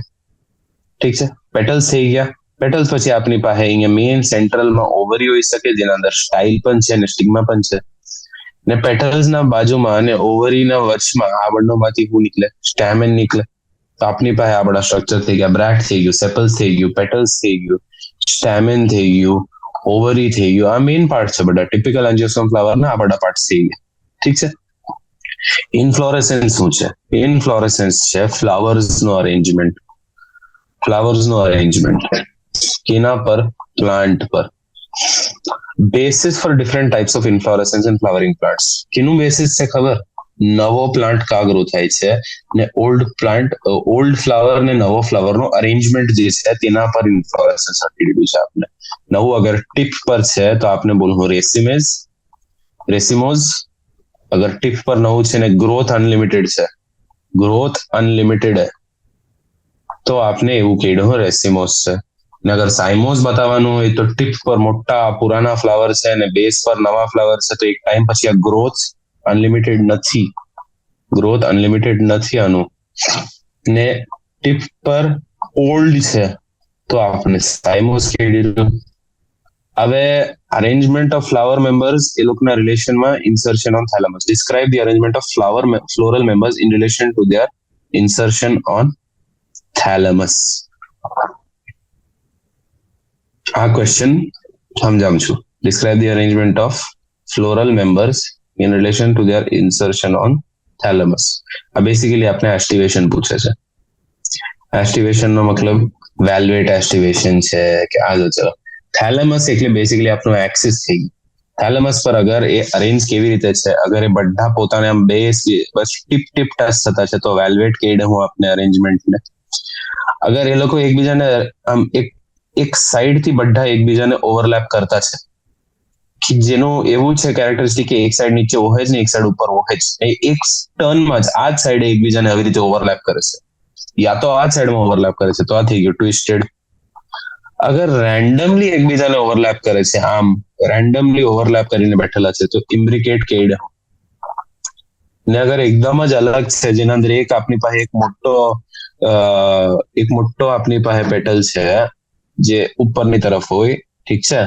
Speaker 1: ઠીક છે, પેટલ્સ થઈ ગયા. પેટલ્સ પછી આપણી પાસે અહીંયા મેઇન સેન્ટ્રલમાં ઓવરી હોઈ શકે, જેના અંદર સ્ટાઇલ પણ છે અને સ્ટિગ્મા પણ છે. ને પેટલ્સ ના બાજુમાં અને ઓવરી ના વચમાં આ બંનેમાંથી શું નીકળે? સ્ટેમેન નીકળે. તો આપણી પાસે આ બધા સ્ટ્રક્ચર થઈ ગયા. બ્રેક્ટ થઈ ગયું, સેપલ્સ થઈ ગયું, પેટલ્સ થઈ ગયું, સ્ટેમેન થઈ ગયું, ઓવરી થઈ ગયું. આ મેઇન પાર્ટ છે બધા ટિપિકલ એન્જિયોસ્પર્મ ફ્લાવર ના. આ બધા પાર્ટ થઈ ગયા. ઠીક છે. ઇન્ફ્લોરેસન્સ શું છે? ઇન્ફ્લોરેસન્સ છે ફ્લાવર્સ નો અરેન્જમેન્ટ. ફ્લાવર્સ નો અરેન્જમેન્ટ કેના પર? પ્લાન્ટ પર. Basis for different types of inflorescence and flowering plants. કેનું બેસિસ છે ખબર? નવો પ્લાન્ટ કા ગ્રો થાય છે ને ઓલ્ડ ફ્લાવર ને નવો ફ્લાવર નો અરેન્જમેન્ટ જે છે તેના પર ઇન્ફ્લોરેસન્સ આપી દીધું છે આપને. નવું અગર ટીપ પર છે તો આપને બોલવું રેસિમોઝ. અગર ટીપ પર નવું છે ને ગ્રોથ અનલિમિટેડ છે, ગ્રોથ અનલિમિટેડ તો આપને એવું કીધું રેસિમોસ છે. ને અગર સાઇમોસ બતાવવાનું હોય તો ટીપ પર મોટા પુરાના ફ્લાવર છે અને બેઝ પર નવા ફ્લાવર છે, તો એક ટાઈમ પછી આ ગ્રોથ અનલિમિટેડ નથી, ગ્રોથ અનલિમિટેડ નથી આનું. ને ટીપ પર ઓલ્ડ છે તો આપણે સાઇમોસ કહી દીધું. હવે અરેન્જમેન્ટ ઓફ ફ્લાવર મેમ્બર્સ એ લોકોના રિલેશનમાં insertion on thalamus. Describe the arrangement of floral members in relation to their insertion on thalamus. આ ક્વેશ્ચન સમજાવું છું. Describe the arrangement of floral members in relation to their insertion on thalamus. આ basically આપણે aestivation પૂછે છે. એસ્ટિવેશન નો મતલબ velvet એસ્ટિવેશન છે કે આ જો ચલો થેલેમસ એટલે બેસિકલી આપણું એક્સિસ થઈ ગયું. થેલેમસ પર અગર એ અરેન્જ કેવી રીતે છે, અગર એ બધા પોતાને આમ બસ ટીપ ટચ થતા છે તો વેલ્વેટ કહી દઉં હું આપને અરેન્જમેન્ટને. અગર એ લોકો એકબીજાને આમ એક સાઈડ થી બધા એકબીજાને ઓવરલેપ કરતા છે, કે જેનું એવું છે કેરેક્ટરિસ્ટિક કે એક સાઈડ નીચે ઓહે જ ને એક સાઈડ ઉપર ઓહે જ, એક ટર્નમાં જ આ જ સાઈડે એકબીજાને આવી રીતે ઓવરલેપ કરે છે, યા તો આ સાઈડમાં ઓવરલેપ કરે છે તો આ થઈ ગયું ટ્વિસ્ટેડ. અગર રેન્ડમલી એકબીજાને ઓવરલેપ કરે છે, આમ રેન્ડમલી ઓવરલેપ કરીને બેઠેલા છે તો ઇમ્બ્રિકેટ કેડ. ને અગર એકદમ જ અલગ છે જેના અંદર એક આપણી પાસે એક મોટો આપણી પાસે પેટલ છે જે ઉપરની તરફ હોય, ઠીક છે,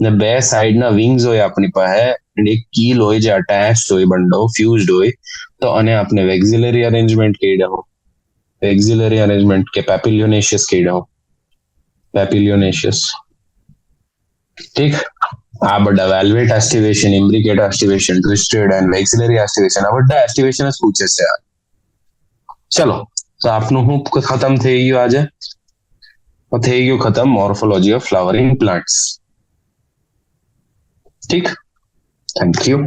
Speaker 1: ને બે સાઈડના વિંગ્સ હોય આપણી પાસે, એક કીલ હોય જે અટેચ્ડ હોય, બંડો ફ્યુઝડ હોય, તો આને આપણે વેક્સિલરી અરેન્જમેન્ટ કહી દઉં. વેક્સિલરી અરેન્જમેન્ટ કે પેપિલિયોનેશિયસ કહી દઉં. પેપિલિયોનેશિયસ, ઠીક. આ બધા વેલ્વેટ એસ્ટિવેશન, ઇમ્બ્રિકેટ એસ્ટિવેશન, ટ્વિસ્ટેડ એન્ડ વેક્સિલરી એસ્ટિવેશન, આ બધા એસ્ટિવેશન જ પૂછે છે. ચલો તો આપનું હું ખતમ થઈ ગયું આજે. થઈ ગયું ખતમ મોર્ફોલોજી ઓફ ફ્લાવરિંગ પ્લાન્ટ્સ. ઠીક, થેન્ક યુ.